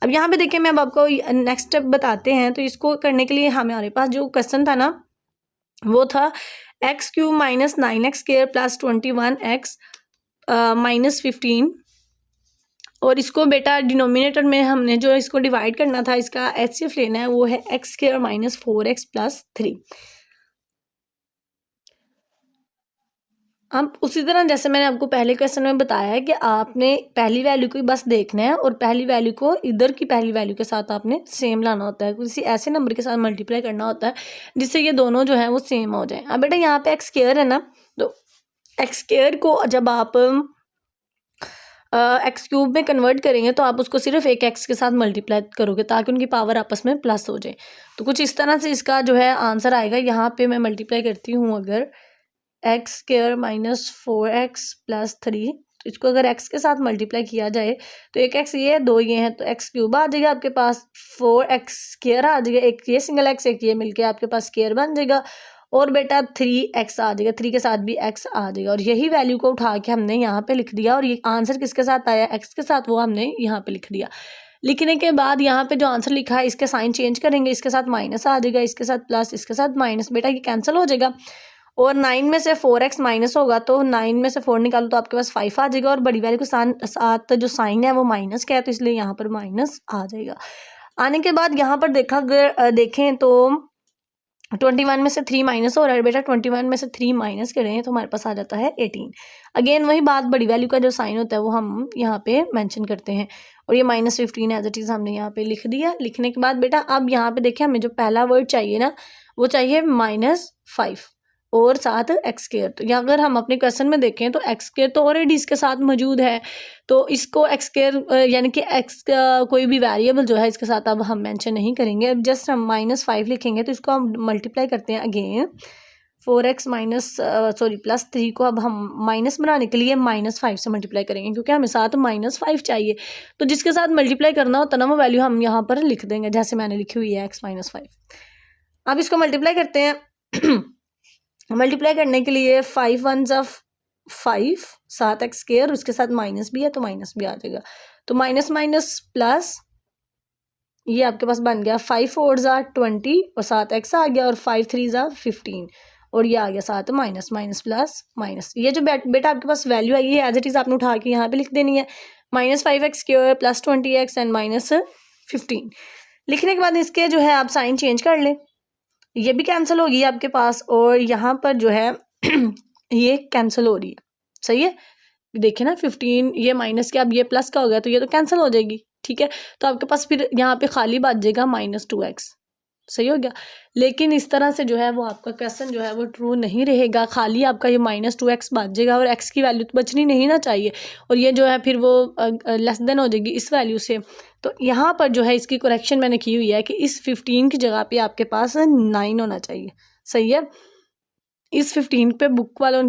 अब यहाँ पे देखिए मैं अब आपको नेक्स्ट स्टेप बताते हैं। तो इसको करने के लिए हमारे पास जो क्वेश्चन था ना वो था x³ - 9x² + 21x -15, और इसको बेटा डिनोमिनेटर में हमने जो इसको डिवाइड करना था, इसका HCF लेना है, वो है x² - 4x + 3। अब उसी तरह जैसे मैंने आपको पहले क्वेश्चन में बताया है कि आपने पहली वैल्यू को बस देखना है और पहली वैल्यू को इधर की पहली वैल्यू के साथ आपने सेम लाना होता है, किसी ऐसे नंबर के साथ मल्टीप्लाई करना होता है जिससे ये दोनों जो है वो सेम हो जाए। अब बेटा यहाँ पे x² है ना, तो x² को जब आप x³ में कन्वर्ट करेंगे तो आप उसको सिर्फ एक x के साथ मल्टीप्लाई करोगे ताकि उनकी पावर आपस में प्लस हो जाए। तो कुछ इस तरह से इसका जो है आंसर आएगा। यहाँ पे मैं मल्टीप्लाई करती हूँ, अगर x² - 4x + 3, तो इसको अगर x के साथ मल्टीप्लाई किया जाए तो एक x ये है, 2 ये हैं, तो x³ आ जाएगा आपके पास, 4x² आ जाएगा, एक ये सिंगल x एक ये मिलके आपके पास स्क्वायर बन जाएगा, और बेटा 3x आ जाएगा, 3 के साथ भी x आ जाएगा, और यही वैल्यू को उठा के हमने यहाँ पे लिख दिया, और ये आंसर किसके साथ आया, x के साथ, वो हमने यहाँ पे लिख दिया। लिखने के बाद यहाँ पे जो आंसर लिखा है इसके साइन चेंज करेंगे, इसके साथ माइनस आ जाएगा, इसके साथ प्लस, इसके साथ माइनस, बेटा ये कैंसिल हो जाएगा, और 9 में से 4x माइनस होगा तो 9 में से 4 निकालो तो आपके पास 5 आ जाएगा, और बड़ी वैल्यू के साथ जो साइन है वो माइनस का है, तो इसलिए यहाँ पर माइनस आ जाएगा। आने के बाद यहाँ पर देखें तो 21 में से 3 माइनस हो रहा है बेटा, 21 में से 3 माइनस करें तो हमारे पास आ जाता है 18। अगेन वही बात, बड़ी वैल्यू का जो साइन होता है वो हम यहाँ पे मेंशन करते हैं, और ये -15 एज इट इज़ हमने यहाँ पे लिख दिया। लिखने के बाद बेटा अब यहाँ पे देखिए हमें जो पहला वर्ड चाहिए ना वो चाहिए -5 और साथ x²। तो या अगर हम अपने क्वेश्चन में देखें तो x² तो ऑलरेडी इसके साथ मौजूद है, तो इसको x² यानी कि x का कोई भी वेरिएबल जो है इसके साथ अब हम मेंशन नहीं करेंगे। अब जस्ट हम -5 लिखेंगे, तो इसको हम मल्टीप्लाई करते हैं अगेन 4x +3 को अब हम माइनस बनाने के लिए -5 से मल्टीप्लाई करेंगे, क्योंकि हमें साथ -5 चाहिए, तो जिसके साथ मल्टीप्लाई करना होता ना वो वैल्यू हम यहाँ पर लिख देंगे, जैसे मैंने लिखी हुई है x -5। अब इसको मल्टीप्लाई करते हैं। मल्टीप्लाई करने के लिए 5 1 ज़ा 5 7x², उसके साथ माइनस भी है तो माइनस भी आ जाएगा। तो माइनस माइनस प्लस, ये आपके पास बन गया 5 4 20 और 7x आ गया और 5 3 15 और ये आ गया साथ माइनस माइनस प्लस माइनस। ये जो बेटा आपके पास वैल्यू आई है एज इट इज़ आपने उठा के यहाँ पे लिख देनी है, -5x² प्लस 20x एंड -15। लिखने के बाद इसके जो है आप साइन चेंज कर लें, ये भी कैंसिल होगी आपके पास और यहाँ पर जो है ये कैंसिल हो रही है। सही है, देखिए ना 15 ये माइनस के अब ये प्लस का हो गया तो ये तो कैंसिल हो जाएगी। ठीक है, तो आपके पास फिर यहाँ पे खाली बच जाएगा -2x। सही हो गया, लेकिन इस तरह से जो है वो आपका क्वेश्चन जो है वो ट्रू नहीं रहेगा, खाली आपका ये -2x बच जाएगा और x की वैल्यू तो बचनी नहीं ना चाहिए, और ये जो है फिर वो लेस देन हो जाएगी इस वैल्यू से। तो यहाँ पर जो है इसकी करेक्शन मैंने की हुई है कि इस 15 की जगह पे आपके पास 9 होना चाहिए। सही है, इस 15 पे बुक वालों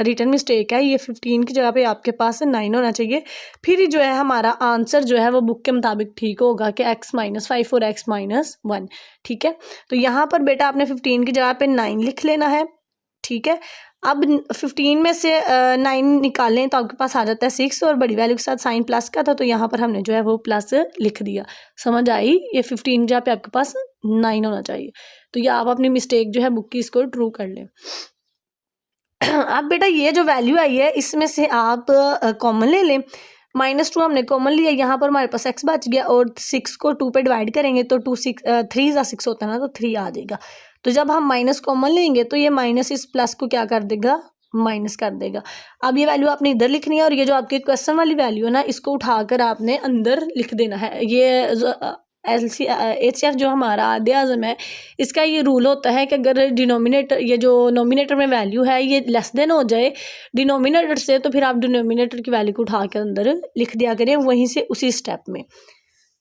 रिटर्न मिस्टेक है, ये 15 की जगह पे आपके पास 9 होना चाहिए। फिर जो है हमारा आंसर जो है वो बुक के मुताबिक ठीक होगा कि x-5 और x-1। ठीक है, तो यहाँ पर बेटा आपने 15 की जगह पे 9 लिख लेना है। ठीक है, अब 15 में से 9 निकालें तो आपके पास आ जाता है 6 और बड़ी वैल्यू के साथ साइन प्लस का था तो यहाँ पर हमने जो है वो प्लस लिख दिया। समझ आई, ये 15 जहाँ पे आपके पास 9 होना चाहिए। तो ये आप अपनी मिस्टेक जो है बुक की इसको ट्रू कर लें। अब बेटा ये जो वैल्यू आई है इसमें से आप कॉमन ले लें, -2 हमने कॉमन लिया, यहाँ पर हमारे पास x बच गया और 6 को 2 पे डिवाइड करेंगे तो 3 6 होता है ना, तो 3 आ जाएगा। तो जब हम माइनस कॉमन लेंगे तो ये माइनस इस प्लस को क्या कर देगा, माइनस कर देगा। अब ये वैल्यू आपने इधर लिखनी है और ये जो आपके क्वेश्चन वाली वैल्यू है ना इसको उठाकर आपने अंदर लिख देना है। ये HCF जो हमारा आधे आज़म है इसका ये रूल होता है कि अगर डिनोमिनेटर ये जो नोमिनेटर में वैल्यू है ये लेस देन हो जाए डिनोमिनेटर से तो फिर आप डिनोमिनेटर की वैल्यू को उठा के अंदर लिख दिया करें वहीं से उसी स्टेप में।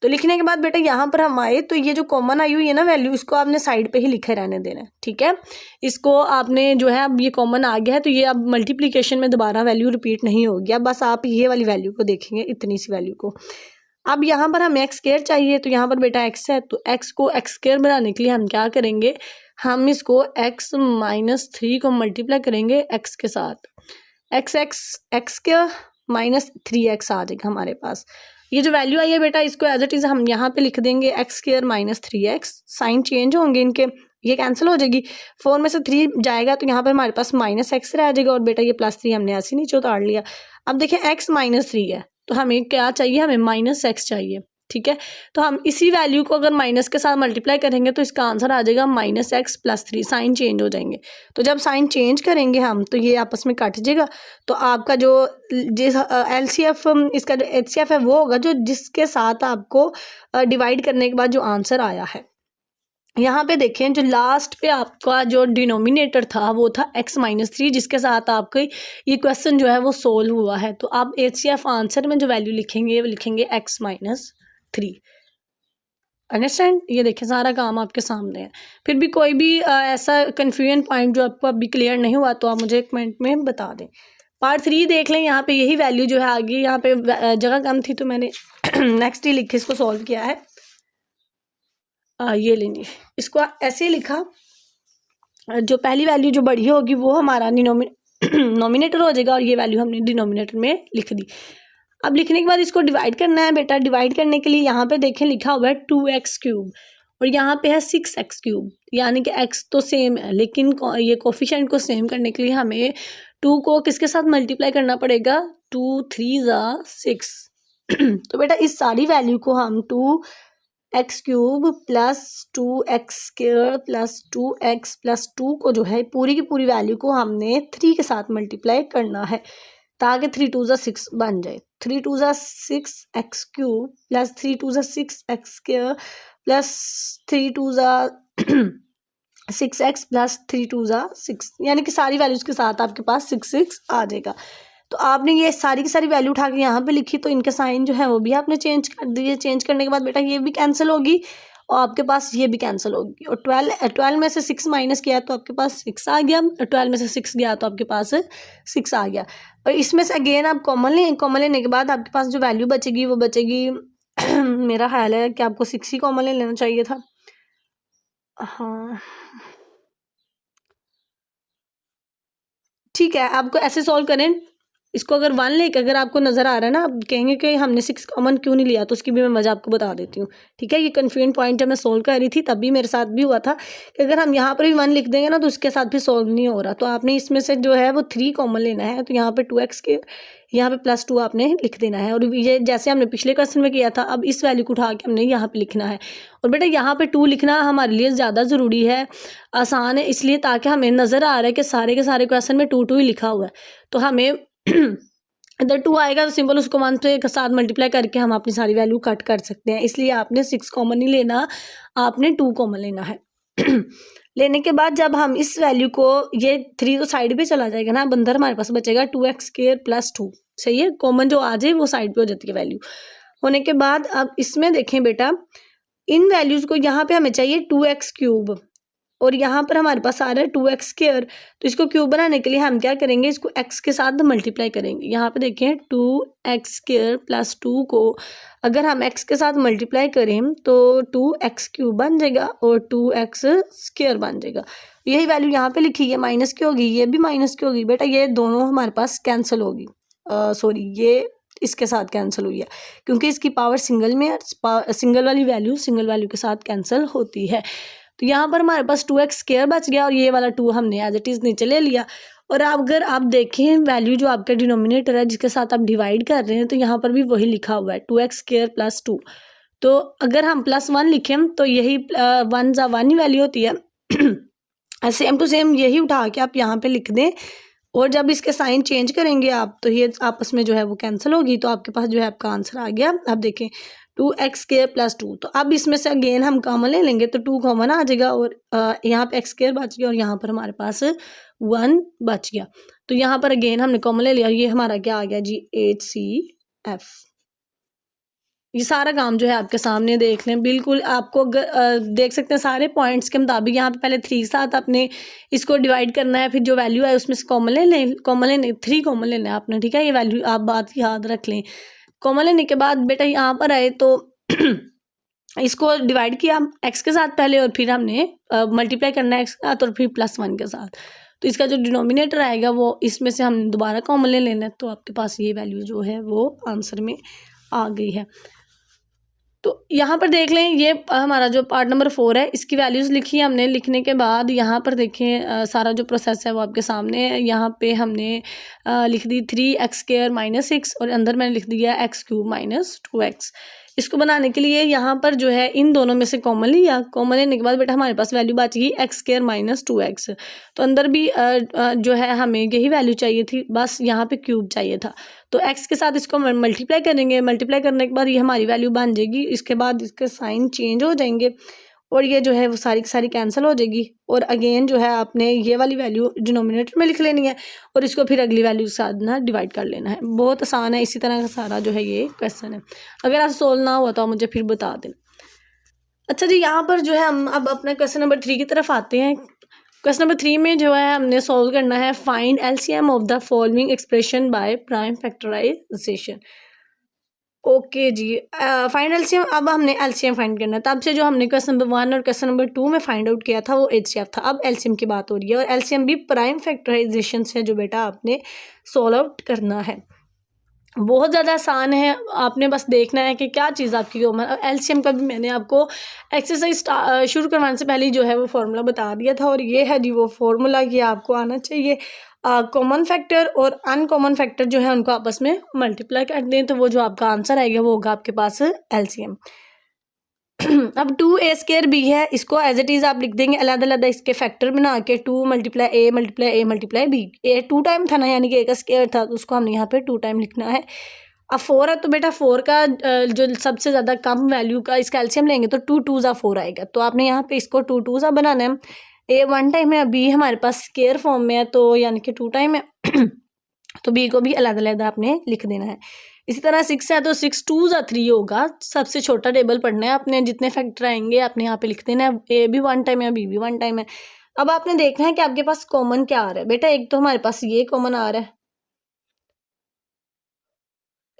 तो लिखने के बाद बेटा यहाँ पर हम आए तो ये जो कॉमन आई हुई है ना वैल्यू इसको आपने साइड पे ही लिखे रहने देना है। ठीक है, इसको आपने जो है अब ये कॉमन आ गया है तो ये अब मल्टीप्लिकेशन में दोबारा वैल्यू रिपीट नहीं होगी, अब बस आप ये वाली वैल्यू को देखेंगे, इतनी सी वैल्यू को। अब यहाँ पर हमें x² चाहिए तो यहाँ पर बेटा x है तो x को x² बनाने के लिए हम क्या करेंगे, हम इसको x-3 को मल्टीप्लाई करेंगे x के साथ, x के -3x आ जाएगा हमारे पास। ये जो वैल्यू आई है बेटा इसको एज इट इज़ हम यहाँ पे लिख देंगे x² -3x, साइन चेंज होंगे इनके, ये कैंसिल हो जाएगी, 4 में से 3 जाएगा तो यहाँ पर हमारे पास -x रह जाएगा और बेटा ये +3 हमने ऐसे नीचे उतार लिया। अब देखिए x -3 है तो हमें क्या चाहिए, हमें -x चाहिए। ठीक है, तो हम इसी वैल्यू को अगर माइनस के साथ मल्टीप्लाई करेंगे तो इसका आंसर आ जाएगा -x + 3, साइन चेंज हो जाएंगे। तो जब साइन चेंज करेंगे हम तो ये आपस में कट जाएगा, तो आपका जो जिस LCF इसका जो HCF है वो होगा जो जिसके साथ आपको डिवाइड करने के बाद जो आंसर आया है। यहाँ पे देखें जो लास्ट पे आपका जो डिनोमिनेटर था वो था x-3 जिसके साथ आपका ये क्वेश्चन जो है वो सोल्व हुआ है। तो आप HCF आंसर में जो वैल्यू लिखेंगे वो लिखेंगे x-3। अंडरस्टैंड, ये देखें सारा काम आपके सामने है। फिर भी कोई भी ऐसा कन्फ्यूजन पॉइंट जो आपको अभी क्लियर नहीं हुआ तो आप मुझे कमेंट में बता दें। पार्ट 3 देख लें, यहाँ पे यही वैल्यू जो है आगे, यहाँ पे जगह कम थी तो मैंने नेक्स्ट ही लिख के इसको सॉल्व किया है। ये लेंगे, इसको ऐसे लिखा, जो पहली वैल्यू जो बड़ी होगी वो हमारा नोमिनेटर हो जाएगा और ये वैल्यू हमने डिनोमिनेटर में लिख दी। अब लिखने के बाद इसको डिवाइड करना है बेटा, डिवाइड करने के लिए यहाँ पे देखें लिखा हुआ है 2x³ और यहाँ पे है 6x³, यानी कि x तो सेम है लेकिन ये कोफिशिएंट को सेम करने के लिए हमें 2 को किसके साथ मल्टीप्लाई करना पड़ेगा, 2 3 6। तो बेटा इस सारी वैल्यू को हम 2x³ + 2x² + 2x + 2 को जो है पूरी की पूरी वैल्यू को हमने 3 के साथ मल्टीप्लाई करना है ताकि 3 2 6 बन जाए। 3 2 6x³ + 3 2 6x² + 3 2 6x + 3 2 6, यानी कि सारी वैल्यूज़ के साथ आपके पास 6 6 आ जाएगा। तो आपने ये सारी की सारी वैल्यू उठा के यहाँ पे लिखी तो इनके साइन जो है वो भी आपने चेंज कर दिए। चेंज करने के बाद बेटा ये भी कैंसिल होगी और आपके पास ये भी कैंसिल होगी और 12 में से 6 माइनस किया तो आपके पास 6 आ गया, 12 में से 6 गया तो आपके पास 6 आ गया। और इसमें से अगेन आप कॉमन लें, कॉमन लेने के बाद आपके पास जो वैल्यू बचेगी वो बचेगी मेरा ख्याल है कि आपको 6 ही कॉमन ले लेना चाहिए था। हाँ ठीक है, आपको ऐसे सॉल्व करें, इसको अगर 1 लेके अगर आपको नज़र आ रहा है ना, आप कहेंगे कि हमने 6 कॉमन क्यों नहीं लिया, तो उसकी भी मैं वजह आपको बता देती हूँ। ठीक है, ये कन्फ्यूजन पॉइंट जब मैं सोल्व कर रही थी तब भी मेरे साथ भी हुआ था कि अगर हम यहाँ पर भी 1 लिख देंगे ना तो उसके साथ भी सोल्व नहीं हो रहा। तो आपने इसमें से जो है वो 3 कॉमन लेना है, तो यहाँ पे 2x के यहाँ पे +2 आपने लिख देना है। और ये जैसे हमने पिछले क्वेश्चन में किया था, अब इस वैल्यू को उठा के हमने यहाँ पे लिखना है। और बेटा यहाँ पे 2 लिखना हमारे लिए ज़्यादा ज़रूरी है, आसान है, इसलिए ताकि हमें नज़र आ रहा है कि सारे के सारे क्वेश्चन में 2 2 ही लिखा हुआ है। तो हमें इधर 2 आएगा तो सिंपल उसको 1 से साथ मल्टीप्लाई करके हम अपनी सारी वैल्यू कट कर सकते हैं। इसलिए आपने 6 कॉमन नहीं लेना, आपने 2 कॉमन लेना है। लेने के बाद जब हम इस वैल्यू को, ये 3 तो साइड पे चला जाएगा ना, अब अंदर हमारे पास बचेगा 2x² + 2। सही है, कॉमन जो आ जाए वो साइड पे हो जाती है वैल्यू। होने के बाद अब इसमें देखें बेटा, इन वैल्यूज़ को यहाँ पे हमें चाहिए 2x³ और यहाँ पर हमारे पास आ रहा है 2x²। तो इसको क्यूब बनाने के लिए हम क्या करेंगे, इसको x के साथ मल्टीप्लाई करेंगे। यहाँ पे देखें 2x² + 2 को अगर हम x के साथ मल्टीप्लाई करें तो 2x³ बन जाएगा और 2x² बन जाएगा। यही वैल्यू यहाँ पे लिखी है, माइनस की होगी, ये भी माइनस की होगी। बेटा ये दोनों हमारे पास कैंसिल होगी, सॉरी ये इसके साथ कैंसिल हुई है क्योंकि इसकी पावर सिंगल में, सिंगल वाली वैल्यू सिंगल वैल्यू के साथ कैंसिल होती है। तो यहाँ पर हमारे पास 2x² बच गया और ये वाला 2 हमने एज इट इज़ नीचे ले लिया। और अगर आप देखें वैल्यू जो आपका डिनोमिनेटर है जिसके साथ आप डिवाइड कर रहे हैं, तो यहाँ पर भी वही लिखा हुआ है 2x² + 2। तो अगर हम +1 लिखें तो यही 1 ज़ा 1 ही वैल्यू होती है। सेम टू सेम यही उठा के आप यहाँ पे लिख दें और जब इसके साइन चेंज करेंगे आप तो ये आपस में जो है वो कैंसिल होगी, तो आपके पास जो है आपका आंसर आ गया। अब देखें 2x² + 2, तो अब इसमें से अगेन हम कॉमन ले लेंगे तो 2 कॉमन आ जाएगा और यहाँ पे x² बच गया और यहाँ पर हमारे पास 1 बच गया। तो यहाँ पर अगेन हमने कॉमन ले लिया, ये हमारा क्या आ गया जी, HCF। ये सारा काम जो है आपके सामने देख लें, बिल्कुल आपको देख सकते हैं सारे पॉइंट्स के मुताबिक। यहाँ पे पहले 3 साथ आपने इसको डिवाइड करना है, फिर जो वैल्यू है उसमें से कॉमन ले लें, कॉमन लेने 3 कॉमन लेना है आपने। ठीक है, ये वैल्यू आप बात याद रख लें। कॉमन लेने के बाद बेटा यहाँ पर आए तो इसको डिवाइड किया x के साथ पहले और फिर हमने मल्टीप्लाई करना है x के साथ और फिर +1 के साथ। तो इसका जो डिनोमिनेटर आएगा वो इसमें से हम दोबारा कॉमन ले लेना है, तो आपके पास ये वैल्यू जो है वो आंसर में आ गई है। तो यहाँ पर देख लें, ये हमारा जो पार्ट नंबर 4 है इसकी वैल्यूज़ लिखी है हमने। लिखने के बाद यहाँ पर देखें सारा जो प्रोसेस है वो आपके सामने है। यहाँ पे हमने लिख दी 3x² - 6 और अंदर मैंने लिख दिया x³ - 2x। इसको बनाने के लिए यहाँ पर जो है इन दोनों में से कॉमन लिया, कॉमन लेने के बाद बेटा हमारे पास वैल्यू बच गई x² - 2x। तो अंदर भी जो है हमें यही वैल्यू चाहिए थी, बस यहाँ पे क्यूब चाहिए था। तो x के साथ इसको मल्टीप्लाई करेंगे, मल्टीप्लाई करने के बाद ये हमारी वैल्यू बन जाएगी। इसके बाद इसके साइन चेंज हो जाएंगे और ये जो है वो सारी की सारी कैंसिल हो जाएगी। और अगेन जो है आपने ये वाली वैल्यू डिनोमिनेटर में लिख लेनी है और इसको फिर अगली वैल्यू के साथ ना डिवाइड कर लेना है। बहुत आसान है, इसी तरह का सारा जो है ये क्वेश्चन है। अगर आप सोल्व ना हुआ तो आप मुझे फिर बता दें। अच्छा जी, यहाँ पर जो है हम अब अपना क्वेश्चन नंबर 3 की तरफ आते हैं। क्वेश्चन नंबर 3 में जो है हमने सॉल्व करना है, find LCM of the following expression by prime factorisation. Okay जी, फाइंड एलसीएम। अब हमने एलसीएम फाइंड करना है। तब से जो हमने क्वेश्चन नंबर 1 और क्वेश्चन नंबर 2 में फाइंड आउट किया था वो HCF था। अब एलसीएम की बात हो रही है और एलसीएम भी प्राइम फैक्टराइजेशन से जो बेटा आपने सॉल्व आउट करना है। बहुत ज़्यादा आसान है, आपने बस देखना है कि क्या चीज़ आपकी कॉमन। एलसीएम का भी मैंने आपको एक्सरसाइज शुरू करवाने से पहले ही जो है वो फार्मूला बता दिया था और ये है जी वो फार्मूला, ये आपको आना चाहिए। कॉमन फैक्टर और अनकॉमन फैक्टर जो है उनको आपस में मल्टीप्लाई कर दें तो वो जो आपका आंसर आएगा वो होगा आपके पास एलसीएम। अब 2a² b है, इसको एज इट इज़ आप लिख देंगे अलग अलग इसके फैक्टर बना के 2 × a × b। a 2 टाइम था ना, यानी कि a का स्क्वायर था, तो उसको हमने यहाँ पे 2 टाइम लिखना है। अब 4 है तो बेटा 4 का जो सबसे ज़्यादा कम वैल्यू का इसका एलसीएम लेंगे तो 2 2 ज़ा 4 आएगा। तो आपने यहाँ पे इसको 2 2 ज़ा बनाना है। a 1 टाइम है, b हमारे पास स्क्वायर फॉर्म में है तो यानी कि 2 टाइम है। तो b को भी अलग अलग आपने लिख देना है। इसी तरह 6 है तो 6 2 ज़ा 3 होगा। सबसे छोटा टेबल पढ़ना है आपने, जितने फैक्टर आएंगे आपने यहाँ पे लिख देना है। a भी 1 टाइम है, b भी 1 टाइम है। अब आपने देखना है कि आपके पास कॉमन क्या आ रहा है। बेटा एक तो हमारे पास ये कॉमन आ रहा है,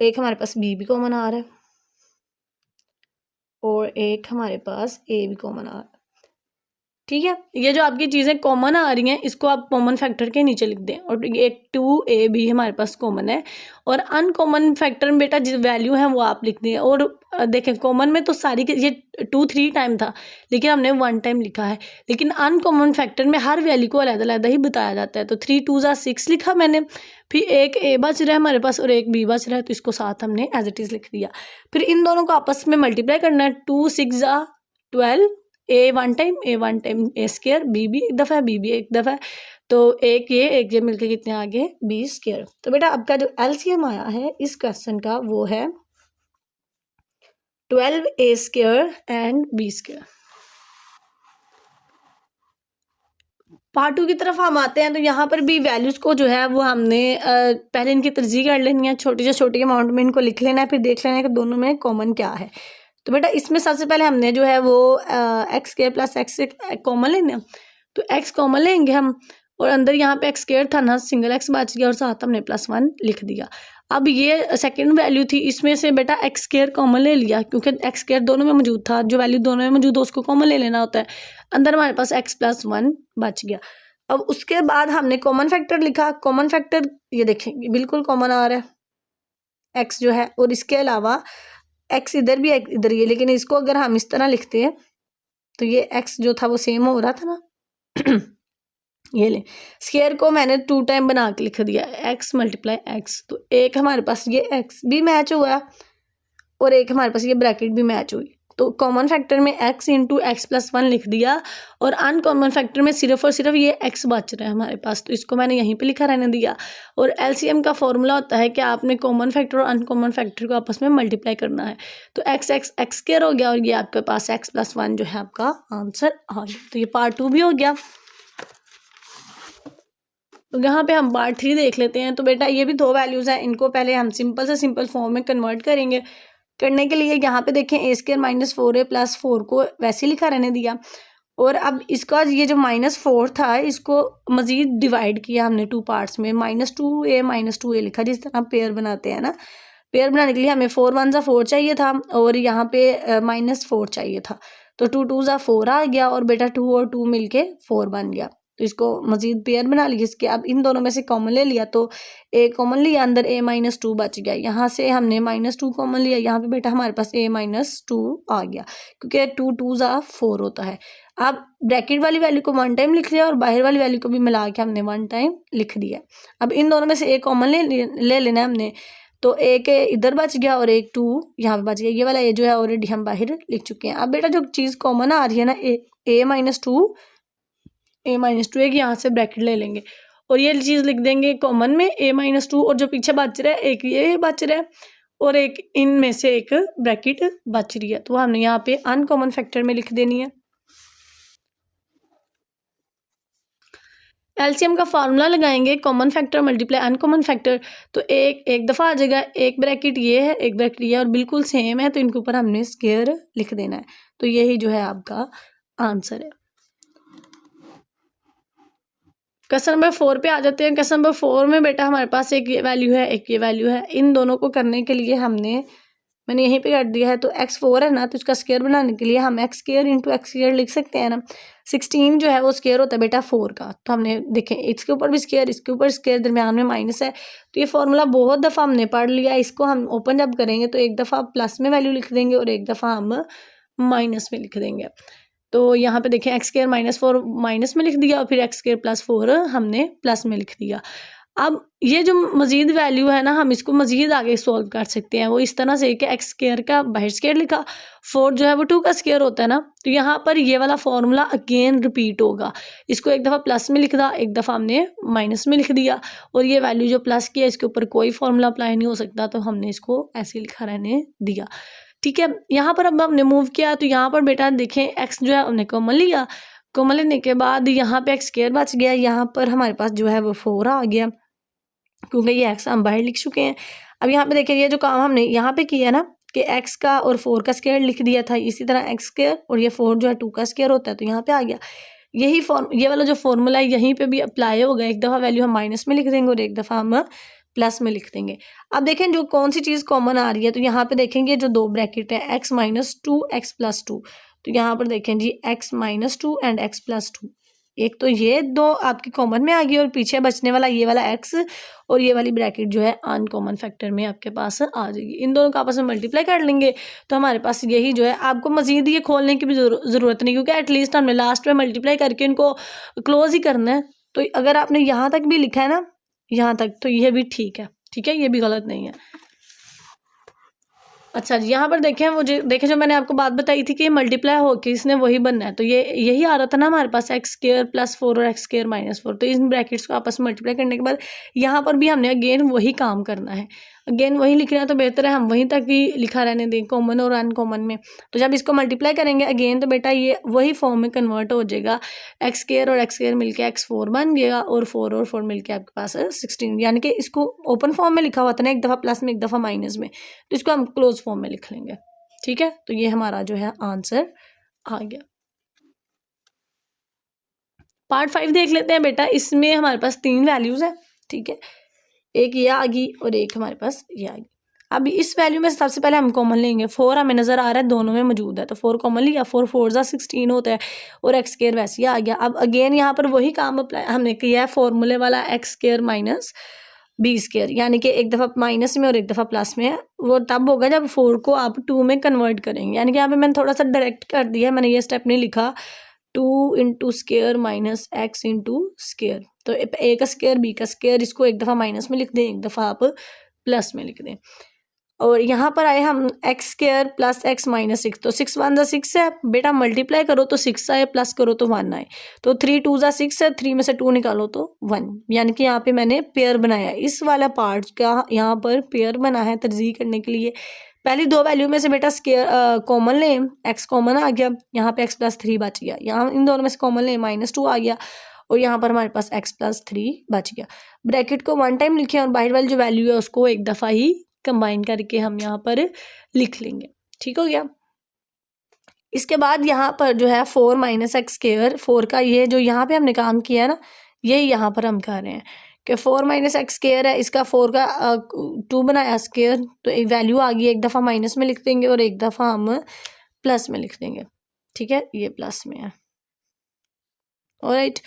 एक हमारे पास b भी कॉमन आ रहा है और एक हमारे पास a भी कॉमन आ रहा है। ठीक है, ये जो आपकी चीज़ें कॉमन आ रही हैं इसको आप कॉमन फैक्टर के नीचे लिख दें। और एक 2a भी हमारे पास कॉमन है, और अनकॉमन फैक्टर में बेटा जो वैल्यू है वो आप लिख दें। और देखें कॉमन में तो सारी ये 2 3 टाइम था, लेकिन हमने 1 टाइम लिखा है। लेकिन अनकॉमन फैक्टर में हर वैल्यू को अलग-अलग ही बताया जाता है। तो 3 2 ज़ा 6 लिखा मैंने, फिर एक a बच रहा है हमारे पास और एक b बच रहा है, तो इसको साथ हमने एज इट इज़ लिख दिया। फिर इन दोनों को आपस में मल्टीप्लाई करना है। 2 6 ज़ा 12, a 1 time a square, b भी एक दफ़ा है, b भी एक दफ़ा है, तो एक ये मिलकर कितने आ गए b स्क्वायर। तो बेटा आपका जो एलसीएम आया है इस क्वेश्चन का वो है 12a square and b square. Part 2 की तरफ हम आते हैं, तो यहाँ पर भी वैल्यूज़ को जो है वो हमने पहले इनकी तरजीह कर लेनी है, छोटी से छोटी अमाउंट में इनको लिख लेना है, फिर देख लेना है कि दोनों में कॉमन क्या है। तो बेटा इसमें सबसे पहले हमने जो है वो x square plus x common लेना है, तो एक्स कॉमन लेंगे हम, और अंदर यहाँ पे एक्स स्क्वायर था ना, सिंगल एक्स बच गया और साथ हमने +1 लिख दिया। अब ये सेकंड वैल्यू थी, इसमें से बेटा एक्स स्क्वायर कॉमन ले लिया, क्योंकि एक्स स्क्वायर दोनों में मौजूद था, जो वैल्यू दोनों में मौजूद हो उसको कॉमन ले लेना होता है। अंदर हमारे पास x + 1 बच गया। अब उसके बाद हमने कॉमन फैक्टर लिखा। कॉमन फैक्टर ये देखें बिल्कुल कॉमन आ रहा है x जो है, और इसके अलावा x इधर भी इधर ही, लेकिन इसको अगर हम इस तरह लिखते हैं तो ये x जो था वो सेम हो रहा था ना ये ले, स्क्वायर को मैंने 2 टाइम बना के लिख दिया, x × x, तो एक हमारे पास ये x भी मैच हुआ और एक हमारे पास ये ब्रैकेट भी मैच हुई। तो कॉमन फैक्टर में x × x + 1 लिख दिया, और अनकॉमन फैक्टर में सिर्फ और सिर्फ ये x बच रहा है हमारे पास, तो इसको मैंने यहीं पे लिखा रहने दिया। और एलसीएम का फॉर्मूला होता है कि आपने कॉमन फैक्टर और अनकॉमन फैक्टर को आपस में मल्टीप्लाई करना है। तो x स्क्वायर हो गया, और ये आपके पास x + 1 जो है आपका आंसर आ गया। तो ये पार्ट 2 भी हो गया। तो यहाँ पे हम पार्ट 3 देख लेते हैं। तो बेटा ये भी 2 वैल्यूज़ हैं, इनको पहले हम सिंपल से सिंपल फॉर्म में कन्वर्ट करेंगे। करने के लिए यहाँ पे देखें a² - 4a + 4 को वैसे ही लिखा रहने दिया, और अब इसका ये जो -4 था इसको मज़ीद डिवाइड किया हमने 2 पार्ट्स में। -2a -2a लिखा, जिस तरह पेयर बनाते हैं ना, पेयर बनाने के लिए हमें 4 1 ज़ा 4 चाहिए था, और यहाँ पे -4 चाहिए था, तो 2 2 ज़ा 4 आ गया, और बेटा 2 और 2 मिलके 4 बन गया। तो इसको मज़ीद पेयर बना लिया, इसके अब इन दोनों में से कॉमन ले लिया, तो a कॉमन लिया, अंदर a - 2 बच गया। यहाँ से हमने -2 कॉमन लिया, यहाँ पे बेटा हमारे पास a - 2 आ गया, क्योंकि 2 2 ज़ा 4 होता है। अब ब्रैकेट वाली वैल्यू को 1 टाइम लिख लिया, और बाहर वाली वैल्यू को भी मिला के हमने 1 टाइम लिख दिया। अब इन दोनों में से a कॉमन ले लेना है हमने, तो एक इधर बच गया और एक 2 यहाँ पे बच गया। ये वाला a जो है ऑलरेडी हम बाहर लिख चुके हैं। अब बेटा जो चीज़ कॉमन आ रही है ना, a - 2 एक यहाँ से ब्रैकेट ले लेंगे, और ये चीज़ लिख देंगे कॉमन में a - 2, और जो पीछे बच रहा है एक ये बच रहा है, और एक इनमें से एक ब्रैकेट बच रही है, तो हमने यहाँ पे अनकॉमन फैक्टर में लिख देनी है। एलसीएम का फार्मूला लगाएंगे, common factor multiply uncommon factor, तो एक दफ़ा आ जाएगा, एक ब्रैकेट ये है एक ब्रैकेट ये है, और बिल्कुल सेम है, तो इनके ऊपर हमने स्क्वायर लिख देना है। तो यही जो है आपका आंसर है। क्वेश्चन नंबर 4 पे आ जाते हैं। क्वेश्चन नंबर 4 में बेटा हमारे पास एक ये वैल्यू है, एक ये वैल्यू है। इन दोनों को करने के लिए मैंने यहीं पे कर दिया है, तो x4 है ना, तो इसका स्क्वायर बनाने के लिए हम x² × x² लिख सकते हैं ना। 16 जो है वो स्क्वायर होता है बेटा 4 का, तो हमने देखें इसके ऊपर भी स्क्वायर, इसके ऊपर स्क्वायर, दरम्यान में माइनस है, तो ये फॉर्मूला बहुत दफ़ा हमने पढ़ लिया। इसको हम ओपन जब करेंगे तो एक दफ़ा प्लस में वैल्यू लिख देंगे और एक दफ़ा हम माइनस में लिख देंगे। तो यहाँ पे देखें x² - 4 माइनस में लिख दिया, और फिर x² + 4 हमने प्लस में लिख दिया। अब ये जो मज़ीद वैल्यू है ना, हम इसको मज़ीद आगे सॉल्व कर सकते हैं, वो इस तरह से कि x² का बाहर स्क्वायर लिखा, 4 जो है वो 2 का स्क्वायर होता है ना, तो यहाँ पर ये वाला फॉर्मूला अगेन रिपीट होगा। इसको एक दफ़ा प्लस में लिख दिया, एक दफ़ा हमने माइनस में लिख दिया, और ये वैल्यू जो प्लस की है इसके ऊपर कोई फॉर्मूला अप्लाई नहीं हो सकता, तो हमने इसको ऐसे लिखा रहने दिया। ठीक है, यहाँ पर अब हमने मूव किया, तो यहाँ पर बेटा देखें x जो है हमने कॉमन लिया, कॉमन लेने के बाद यहाँ पे x² बच गया, यहाँ पर हमारे पास जो है वो 4 आ गया, क्योंकि ये x हम बाहर लिख चुके हैं। अब यहाँ पे देखिए ये जो काम हमने यहाँ पे किया ना, कि x का और 4 का स्क्वायर लिख दिया था, इसी तरह x² और ये 4 जो है 2 का स्क्वायर होता है, तो यहाँ पे आ गया। ये वाला जो फॉर्मूला है यहीं पे भी अप्लाई होगा। एक दफ़ा वैल्यू हम माइनस में लिख देंगे और एक दफ़ा हम प्लस में लिख देंगे। अब देखें जो कौन सी चीज़ कॉमन आ रही है, तो यहाँ पे देखेंगे जो 2 ब्रैकेट है x - 2 x + 2, तो यहाँ पर देखें जी x-2 एंड x+2, एक तो ये दो आपकी कॉमन में आ गई और पीछे बचने वाला ये वाला x और ये वाली ब्रैकेट जो है अनकॉमन फैक्टर में आपके पास आ जाएगी। इन दोनों को आपस में मल्टीप्लाई कर लेंगे तो हमारे पास यही जो है, आपको मजीद ये खोलने की भी ज़रूरत नहीं, क्योंकि एटलीस्ट हमने लास्ट में मल्टीप्लाई करके इनको क्लोज ही करना है। तो अगर आपने यहाँ तक भी लिखा है ना, यहाँ तक, तो ये भी ठीक है, ठीक है, ये भी गलत नहीं है। अच्छा जी, यहाँ पर देखें, मुझे देखें जो मैंने आपको बात बताई थी कि मल्टीप्लाई होके इसने वही बनना है, तो ये यही आ रहा था ना हमारे पास x² + 4 और x² - 4। तो इन ब्रैकेट्स को आपस में मल्टीप्लाई करने के बाद यहाँ पर भी हमने अगेन वही काम करना है, अगेन वही लिखना है। तो बेहतर है हम वहीं तक ही लिखा रहने दें, कॉमन और अनकॉमन में। तो जब इसको मल्टीप्लाई करेंगे अगेन तो बेटा ये वही फॉर्म में कन्वर्ट हो जाएगा, x² और x² मिलके x4 बन गया और 4 और 4 मिलके आपके पास 16। यानी कि इसको ओपन फॉर्म में लिखा हुआ था ना, एक दफ़ा प्लस में एक दफ़ा माइनस में, तो इसको हम क्लोज फॉर्म में लिख लेंगे, ठीक है। तो ये हमारा जो है आंसर आ गया। पार्ट 5 देख लेते हैं बेटा। इसमें हमारे पास 3 वैल्यूज़ है, ठीक है, एक ये आ गई और एक हमारे पास ये आ गई। अब इस वैल्यू में सबसे पहले हम कॉमन लेंगे, 4 हमें नज़र आ रहा है दोनों में मौजूद है, तो 4 कॉमन लिया, 4 4 ज़ा 16 होता है और x² वैसे ही आ गया। अब अगेन यहाँ पर वही काम अप्लाई हमने किया है, फॉर्मूले वाला x² - b², यानी कि एक दफ़ा माइनस में और एक दफ़ा प्लस में है। वो तब होगा जब 4 को आप 2 में कन्वर्ट करेंगे, यानी कि यहाँ पे मैंने थोड़ा सा डायरेक्ट कर दिया है, मैंने ये स्टेप नहीं लिखा, 2 × स्क्वायर माइनस x × स्क्वायर। तो a का स्क्वायर b का स्क्वायर, इसको एक दफ़ा माइनस में लिख दें, एक दफ़ा आप प्लस में लिख दें। और यहाँ पर आए हम x² + x - 6, तो 6 1 ज़ा 6 है बेटा, मल्टीप्लाई करो तो 6 आए, प्लस करो तो 1 आए, तो 3 2 ज़ा 6 है, 3 में से 2 निकालो तो 1, यानी कि यहाँ पे मैंने पेयर बनाया है। इस वाला पार्ट का यहाँ पर पेयर बना है तरजीह करने के लिए। पहली दो वैल्यू में से बेटा स्क्वायर कॉमन लें, x कॉमन आ गया, यहाँ पे x+3 बच गया, यहाँ इन दोनों में से कॉमन लें, -2 आ गया और यहाँ पर हमारे पास x+3 बच गया। ब्रैकेट को 1 टाइम लिखें और बाहर वाली जो वैल्यू है उसको एक दफ़ा ही कंबाइन करके हम यहाँ पर लिख लेंगे, ठीक हो गया। इसके बाद यहाँ पर जो है 4 - x², 4 का ये जो यहाँ पे हमने काम किया है ना, ये यहाँ पर हम कर रहे हैं कि 4 - x² है, इसका 4 का 2 बनाया स्क्वायर, तो एक वैल्यू आ गई, एक दफ़ा माइनस में लिख देंगे और एक दफ़ा हम प्लस में लिख देंगे, ठीक है, ये प्लस में है। ऑलराइट,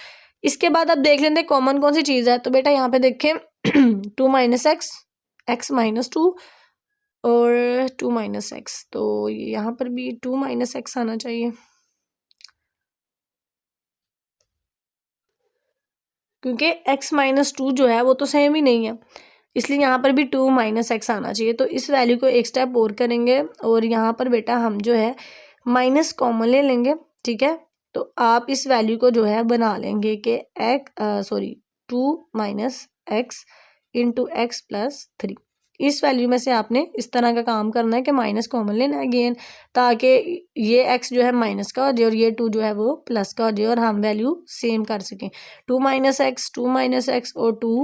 इसके बाद अब देख लेते हैं कॉमन कौन सी चीज़ है। तो बेटा यहाँ पे देखें 2 - x, x - 2 और 2 - x, तो यहाँ पर भी 2 - x आना चाहिए, क्योंकि x - 2 जो है वो तो सेम ही नहीं है, इसलिए यहाँ पर भी 2 - x आना चाहिए। तो इस वैल्यू को एक स्टेप और करेंगे और यहाँ पर बेटा हम जो है माइनस कॉमन ले लेंगे, ठीक है। तो आप इस वैल्यू को जो है बना लेंगे कि 2 - x × x+3, इस वैल्यू में से आपने इस तरह का काम करना है कि माइनस कॉमन लेना है अगेन, ताकि ये x जो है माइनस का हो जाए और ये 2 जो है वो प्लस का हो जाए और हम वैल्यू सेम कर सकें। 2 - x, 2 - x और 2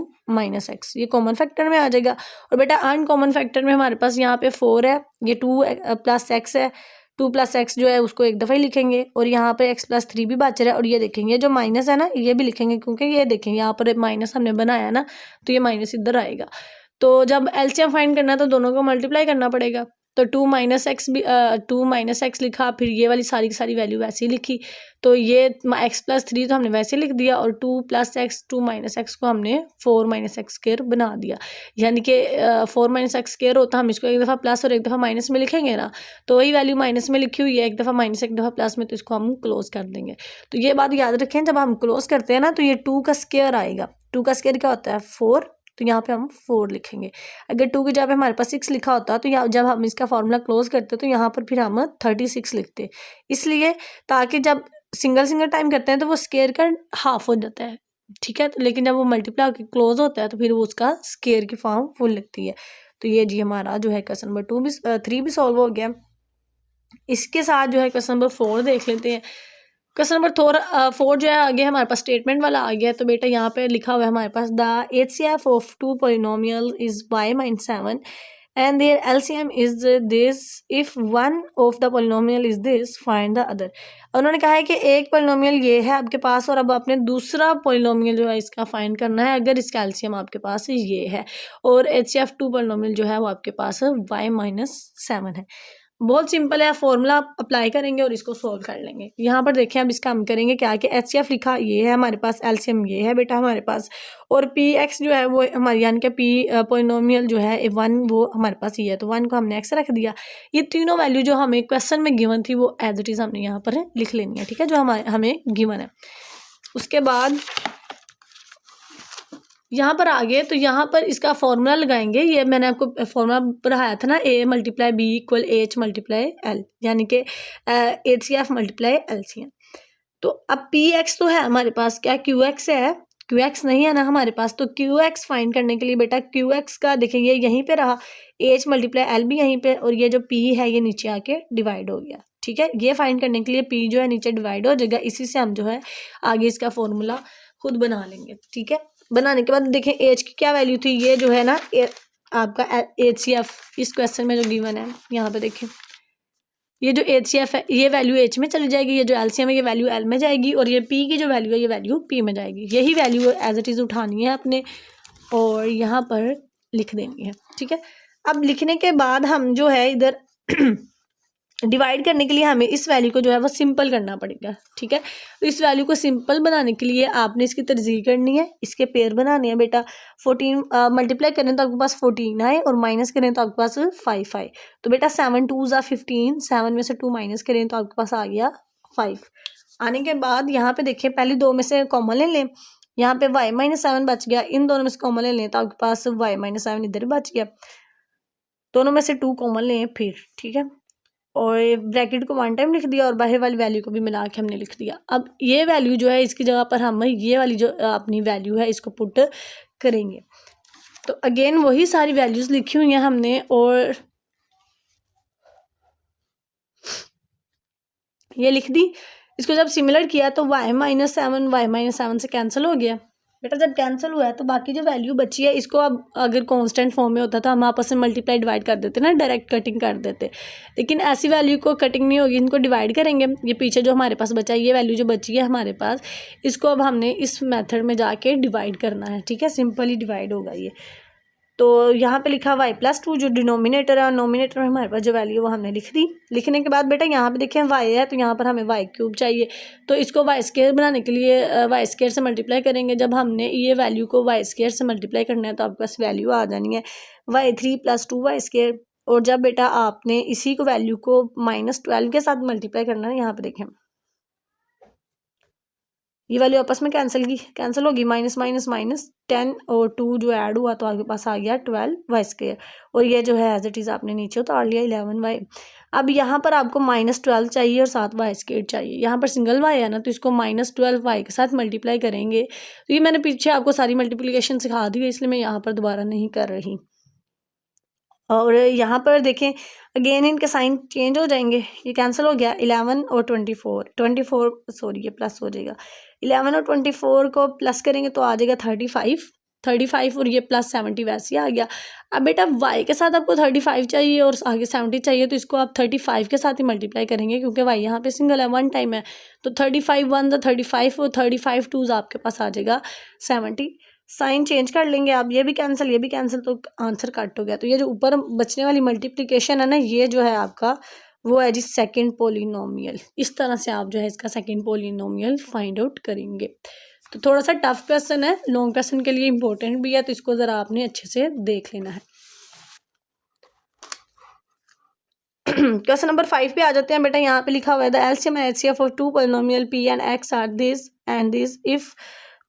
- x, ये कॉमन फैक्टर में आ जाएगा। और बेटा अनकॉमन फैक्टर में हमारे पास यहाँ पे 4 है, ये 2 + x है, 2 + x जो है उसको एक दफ़ा ही लिखेंगे और यहाँ पे x+3 भी बच रहा है और ये देखेंगे जो माइनस है ना ये भी लिखेंगे, क्योंकि ये देखेंगे यहाँ पर माइनस हमने बनाया ना, तो ये माइनस इधर आएगा। तो जब एलसीएम फाइंड करना है तो दोनों को मल्टीप्लाई करना पड़ेगा। तो 2 - x भी 2 - x लिखा, फिर ये वाली सारी की सारी वैल्यू वैसे ही लिखी, तो ये x+3 तो हमने वैसे लिख दिया और 2 + x 2 - x को हमने 4 - x² बना दिया। यानी कि 4 - x² होता, हम इसको एक दफ़ा प्लस और एक दफ़ा माइनस में लिखेंगे ना, तो वही वैल्यू माइनस में लिखी हुई है, एक दफ़ा माइनस एक दफ़ा प्लस में, तो इसको हम क्लोज कर देंगे। तो ये बात याद रखें, जब हम क्लोज करते हैं ना तो ये 2 का स्क्वायर आएगा। 2 का स्क्वायर क्या होता है 4, तो यहाँ पे हम 4 लिखेंगे। अगर 2 की जगह पे हमारे पास 6 लिखा होता तो यहाँ जब हम इसका फॉर्मूला क्लोज करते तो यहाँ पर फिर हम 36 लिखते, इसलिए ताकि जब सिंगल सिंगल टाइम करते हैं तो वो स्क्वायर का हाफ हो जाता है, ठीक है। तो लेकिन जब वो मल्टीप्लाई होकर क्लोज होता है तो फिर वो उसका स्क्वायर की फॉर्म फुल लिखती है। तो ये जी हमारा जो है क्वेश्चन नंबर 3 भी सॉल्व हो गया। इसके साथ जो है क्वेश्चन नंबर 4 देख लेते हैं। क्वेश्चन नंबर 4 जो है आगे हमारे पास स्टेटमेंट वाला आ गया। तो बेटा यहाँ पे लिखा हुआ है हमारे पास the HCF of 2 polynomial is y - 7 and their LCM is this, if one of the polynomial is this find the other. उन्होंने कहा है कि एक पॉलिनोमियल ये है आपके पास और अब आपने दूसरा पॉलिनोमियल जो है इसका फाइंड करना है, अगर इसका LCM आपके पास ये है और HCF 2 पॉलिनोमियल जो है वो आपके पास y - 7 है। बहुत सिंपल है, फॉर्मूला अप्लाई करेंगे और इसको सॉल्व कर लेंगे। यहाँ पर देखें, अब इसका हम करेंगे क्या कि एचसीएफ लिखा, ये है हमारे पास, एलसीएम ये है बेटा हमारे पास, और पी एक्स जो है वो हमारी यानी कि पी पोलिनोमियल जो है 1 वो हमारे पास ये है, तो 1 को हमने एक्स रख दिया। ये तीनों वैल्यू जो हमें क्वेश्चन में गिवन थी वो एज इट इज़ हमने यहाँ पर लिख लेनी है, ठीक है, जो हमें गिवन है। उसके बाद यहाँ पर आ गए तो यहाँ पर इसका फॉर्मूला लगाएंगे। ये मैंने आपको फॉर्मूला पढ़ाया था ना, A multiply B equal H multiply L, यानी कि H C F multiply L C M. तो अब पी एक्स तो है हमारे पास, क्या क्यू एक्स है? क्यू एक्स नहीं है ना हमारे पास, तो क्यू एक्स फाइंड करने के लिए बेटा क्यू एक्स का देखेंगे यहीं पे रहा, एच मल्टीप्लाई एल भी यहीं पे, और ये जो पी है ये नीचे आके डिवाइड हो गया, ठीक है। ये फाइंड करने के लिए पी जो है नीचे डिवाइड हो जाएगा, इसी से हम जो है आगे इसका फॉर्मूला खुद बना लेंगे, ठीक है। बनाने के बाद देखें एच की क्या वैल्यू थी, ये जो है ना आपका एच सी एफ इस क्वेश्चन में जो गिवन है, यहाँ पे देखें ये जो एच सी एफ है ये वैल्यू एच में चली जाएगी, ये जो एलसीएम है ये वैल्यू एल में जाएगी, और ये पी की जो वैल्यू है ये वैल्यू पी में जाएगी। यही वैल्यू एज इट इज़ उठानी है अपने और यहाँ पर लिख देनी है, ठीक है। अब लिखने के बाद हम जो है इधर डिवाइड करने के लिए हमें इस वैल्यू को जो है वो सिंपल करना पड़ेगा, ठीक है। तो इस वैल्यू को सिंपल बनाने के लिए आपने इसकी तरजीह करनी है, इसके पेयर बनाने हैं बेटा। 14 मल्टीप्लाई करें तो आपके पास 14 आए और माइनस करें तो आपके पास 5 आए। तो बेटा 7 2 ज़ा 15, 7 में से 2 माइनस करें तो आपके पास आ गया 5। आने के बाद यहाँ पे देखें पहले 2 में से कॉमन ले लें, यहाँ पे y माइनस 7 बच गया, इन दोनों में से कॉमन ले लें तो आपके पास y माइनस 7 इधर बच गया, दोनों में से 2 कॉमन लें फिर, ठीक है। और ब्रैकेट को 1 टाइम लिख दिया और बाहर वाली वैल्यू को भी मिला के हमने लिख दिया। अब ये वैल्यू जो है इसकी जगह पर हम ये वाली जो अपनी वैल्यू है इसको पुट करेंगे। तो अगेन वही सारी वैल्यूज़ लिखी हुई हैं हमने, और ये लिख दी। इसको जब सिमिलर किया तो y माइनस 7 से कैंसिल हो गया बेटा। जब कैंसिल हुआ है तो बाकी जो वैल्यू बची है इसको अब अगर कांस्टेंट फॉर्म में होता तो हम आपस में मल्टीप्लाई डिवाइड कर देते ना, डायरेक्ट कटिंग कर देते, लेकिन ऐसी वैल्यू को कटिंग नहीं होगी, इनको डिवाइड करेंगे। ये पीछे जो हमारे पास बचा है ये वैल्यू जो बची है हमारे पास, इसको अब हमने इस मेथड में जाके डिवाइड करना है, ठीक है। सिंपली डिवाइड होगा ये। तो यहाँ पे लिखा y+2 जो डिनोमिनेटर है और नोमिनेटर में हमारे पास जो वैल्यू है वो हमने लिख दी। लिखने के बाद बेटा यहाँ पे देखें y है तो यहाँ पर हमें y³ चाहिए, तो इसको y² बनाने के लिए y² से मल्टीप्लाई करेंगे। जब हमने ये वैल्यू को y² से मल्टीप्लाई करना है तो आपके पास वैल्यू आ जानी है y3 + 2y²। और जब बेटा आपने इसी को वैल्यू को -12 के साथ मल्टीप्लाई करना है, यहाँ पे देखें ये वैल्यू आपस में कैंसिल होगी, -10 और 2 जो ऐड हुआ तो आपके पास आ गया 12y²। और ये जो है एज इट इज़ आपने नीचे उतार लिया 11y। अब यहाँ पर आपको -12 चाहिए और साथ y² चाहिए। यहाँ पर सिंगल y है ना, तो इसको -12y के साथ मल्टीप्लाई करेंगे। तो ये मैंने पीछे आपको सारी मल्टीप्लिकेशन सिखा दी है, इसलिए मैं यहाँ पर दोबारा नहीं कर रही। और यहाँ पर देखें अगेन इनके साइन चेंज हो जाएंगे, ये कैंसिल हो गया। 11 और 24 सॉरी ये प्लस हो जाएगा। 11 और 24 को प्लस करेंगे तो आ जाएगा 35 और ये +70 वैसे ही आ गया। अब बेटा y के साथ आपको 35 चाहिए और आगे 70 चाहिए, तो इसको आप 35 के साथ ही मल्टीप्लाई करेंगे क्योंकि y यहाँ पे सिंगल है, 1 टाइम है। तो 35 1 35 और 35 2 आपके पास आ जाएगा 70। साइन चेंज कर लेंगे आप, ये भी कैंसिल तो आंसर कट हो गया। तो ये जो ऊपर बचने वाली मल्टीप्लिकेशन है ना, ये जो है आपका वो है जी सेकंड पोलिनोमियल। इस तरह से आप जो है इसका सेकंड पोलिनोमियल फाइंड आउट करेंगे। तो थोड़ा सा टफ क्वेश्चन है, लॉन्ग क्वेश्चन के लिए इंपॉर्टेंट भी है, तो इसको ज़रा आपने अच्छे से देख लेना है। क्वेश्चन नंबर 5 पे आ जाते हैं बेटा। यहाँ पे लिखा हुआ है the LCM and HCF of 2 polynomial p and x are this and this if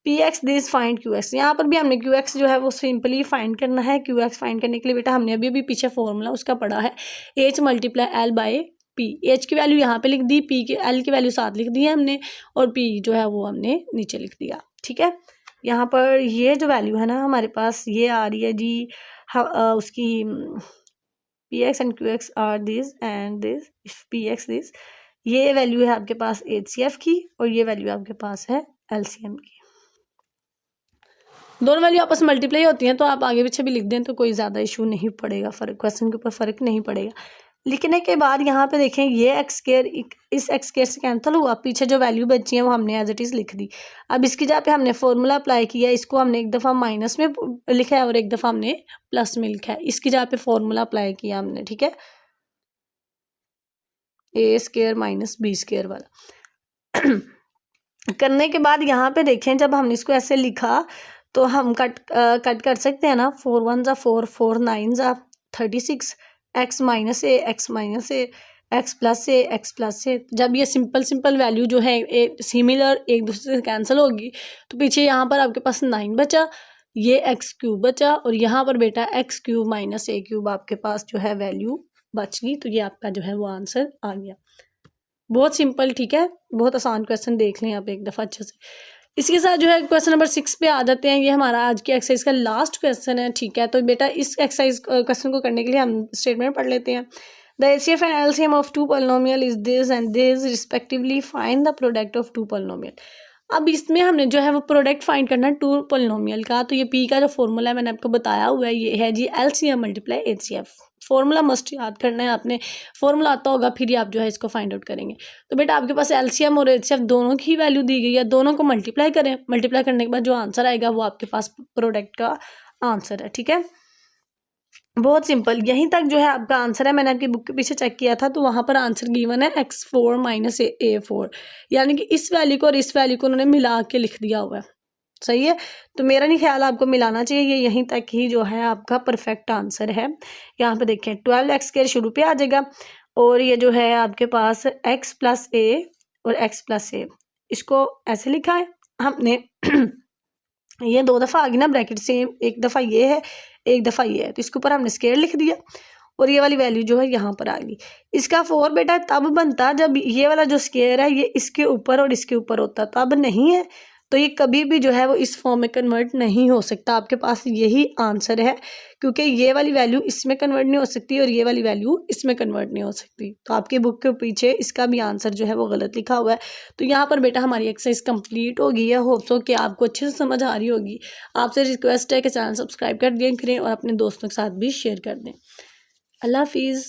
px this find qx। यहाँ पर भी हमने qx जो है वो सिंपली फाइंड करना है। qx फाइंड करने के लिए बेटा हमने अभी पीछे फॉर्मूला उसका पढ़ा है, h × l/p। h की वैल्यू यहाँ पे लिख दी, l की वैल्यू साथ लिख दी है हमने, और p जो है वो हमने नीचे लिख दिया, ठीक है। यहाँ पर ये जो वैल्यू है ना हमारे पास ये आ रही है जी उसकी px and qx are this and this if px this, ये वैल्यू है आपके पास HCF की और ये वैल्यू आपके पास है LCM की। दोनों वैल्यू आपस में मल्टीप्लाई होती हैं तो आप आगे पीछे भी लिख दें तो कोई ज़्यादा इशू नहीं पड़ेगा, क्वेश्चन के ऊपर फ़र्क नहीं पड़ेगा। लिखने के बाद यहाँ पे देखें ये x² इस x² से कैंसिल हुआ, पीछे जो वैल्यू बची है वो हमने एज इट इज़ लिख दी। अब इसकी जगह पे हमने फॉर्मूला अप्लाई किया, इसको हमने एक दफ़ा माइनस में लिखा है और एक दफ़ा हमने प्लस में लिखा है। इसकी जगह पे फॉर्मूला अप्लाई किया हमने, ठीक है। ए स्क्वायर माइनस बी स्क्वायर वाला। करने के बाद यहाँ पे देखें, जब हमने इसको ऐसे लिखा तो हम कट कर सकते हैं ना। 4 1 जा 4, 4 9 जा 36, एक्स माइनस ए, एक्स माइनस ए, एक्स प्लस ए, एक्स प्लस ए। जब ये सिंपल वैल्यू जो है सिमिलर एक दूसरे से कैंसिल होगी तो पीछे यहाँ पर आपके पास 9 बचा, ये एक्स क्यूब बचा, और यहाँ पर बेटा एक्स क्यूब माइनस ए क्यूब आपके पास जो है वैल्यू बच गई। तो ये आपका जो है वो आंसर आ गया। बहुत सिंपल, ठीक है, बहुत आसान क्वेश्चन, देख लें आप एक दफ़ा अच्छे से। इसके साथ जो है क्वेश्चन नंबर 6 पे आ जाते हैं। ये हमारा आज की एक्सरसाइज का लास्ट क्वेश्चन है, ठीक है। तो बेटा इस एक्सरसाइज क्वेश्चन को करने के लिए हम स्टेटमेंट पढ़ लेते हैं। The HCF and LCM of two polynomial is this and this respectively, find the product of two polynomial. अब इसमें हमने जो है वो प्रोडक्ट फाइंड करना है टू पॉलिनोमियल का। तो ये पी का जो फॉर्मूला है मैंने आपको बताया हुआ है, ये है जी LCM multiply HCF. Formula must याद करना है आपने, फॉर्मूला आता होगा फिर ही आप जो है इसको फाइंड आउट करेंगे। तो बेटा आपके पास एलसीएम और एचसीएफ दोनों की वैल्यू दी गई है, दोनों को मल्टीप्लाई करें। मल्टीप्लाई करने के बाद जो आंसर आएगा वो आपके पास प्रोडक्ट का आंसर है, ठीक है। बहुत सिंपल, यहीं तक जो है आपका आंसर है। मैंने आपकी बुक के पीछे चेक किया था तो वहाँ पर आंसर गिवन है x4 माइनस a4, यानी कि इस वैल्यू को और इस वैल्यू को उन्होंने मिला के लिख दिया हुआ है, सही है। तो मेरा नहीं ख्याल आपको मिलाना चाहिए, ये यहीं तक ही जो है आपका परफेक्ट आंसर है। यहाँ पे देखें 12x स्क्वायर शुरू पे आ जाएगा, और ये जो है आपके पास x प्लस ए और x प्लस ए, इसको ऐसे लिखा है हमने। ये 2 दफ़ा आ गई ना ब्रैकेट से, एक दफ़ा ये है एक दफ़ा ये है, तो इसके ऊपर हमने स्क्वायर लिख दिया और ये वाली वैल्यू जो है यहाँ पर आ गई। इसका 4 बेटा तब बनता जब ये वाला जो स्क्वायर है ये इसके ऊपर और इसके ऊपर होता, तो अब नहीं है, तो ये कभी भी जो है वो इस फॉर्म में कन्वर्ट नहीं हो सकता। आपके पास यही आंसर है, क्योंकि ये वाली वैल्यू इसमें कन्वर्ट नहीं हो सकती और ये वाली वैल्यू इसमें कन्वर्ट नहीं हो सकती। तो आपकी बुक के पीछे इसका भी आंसर जो है वो गलत लिखा हुआ है। तो यहाँ पर बेटा हमारी एक्सरसाइज कंप्लीट हो गई है। होप सो कि आपको अच्छे से समझ आ रही होगी। आपसे रिक्वेस्ट है कि चैनल सब्सक्राइब कर दिया करें और अपने दोस्तों के साथ भी शेयर कर दें। अल्लाह हाफिज़।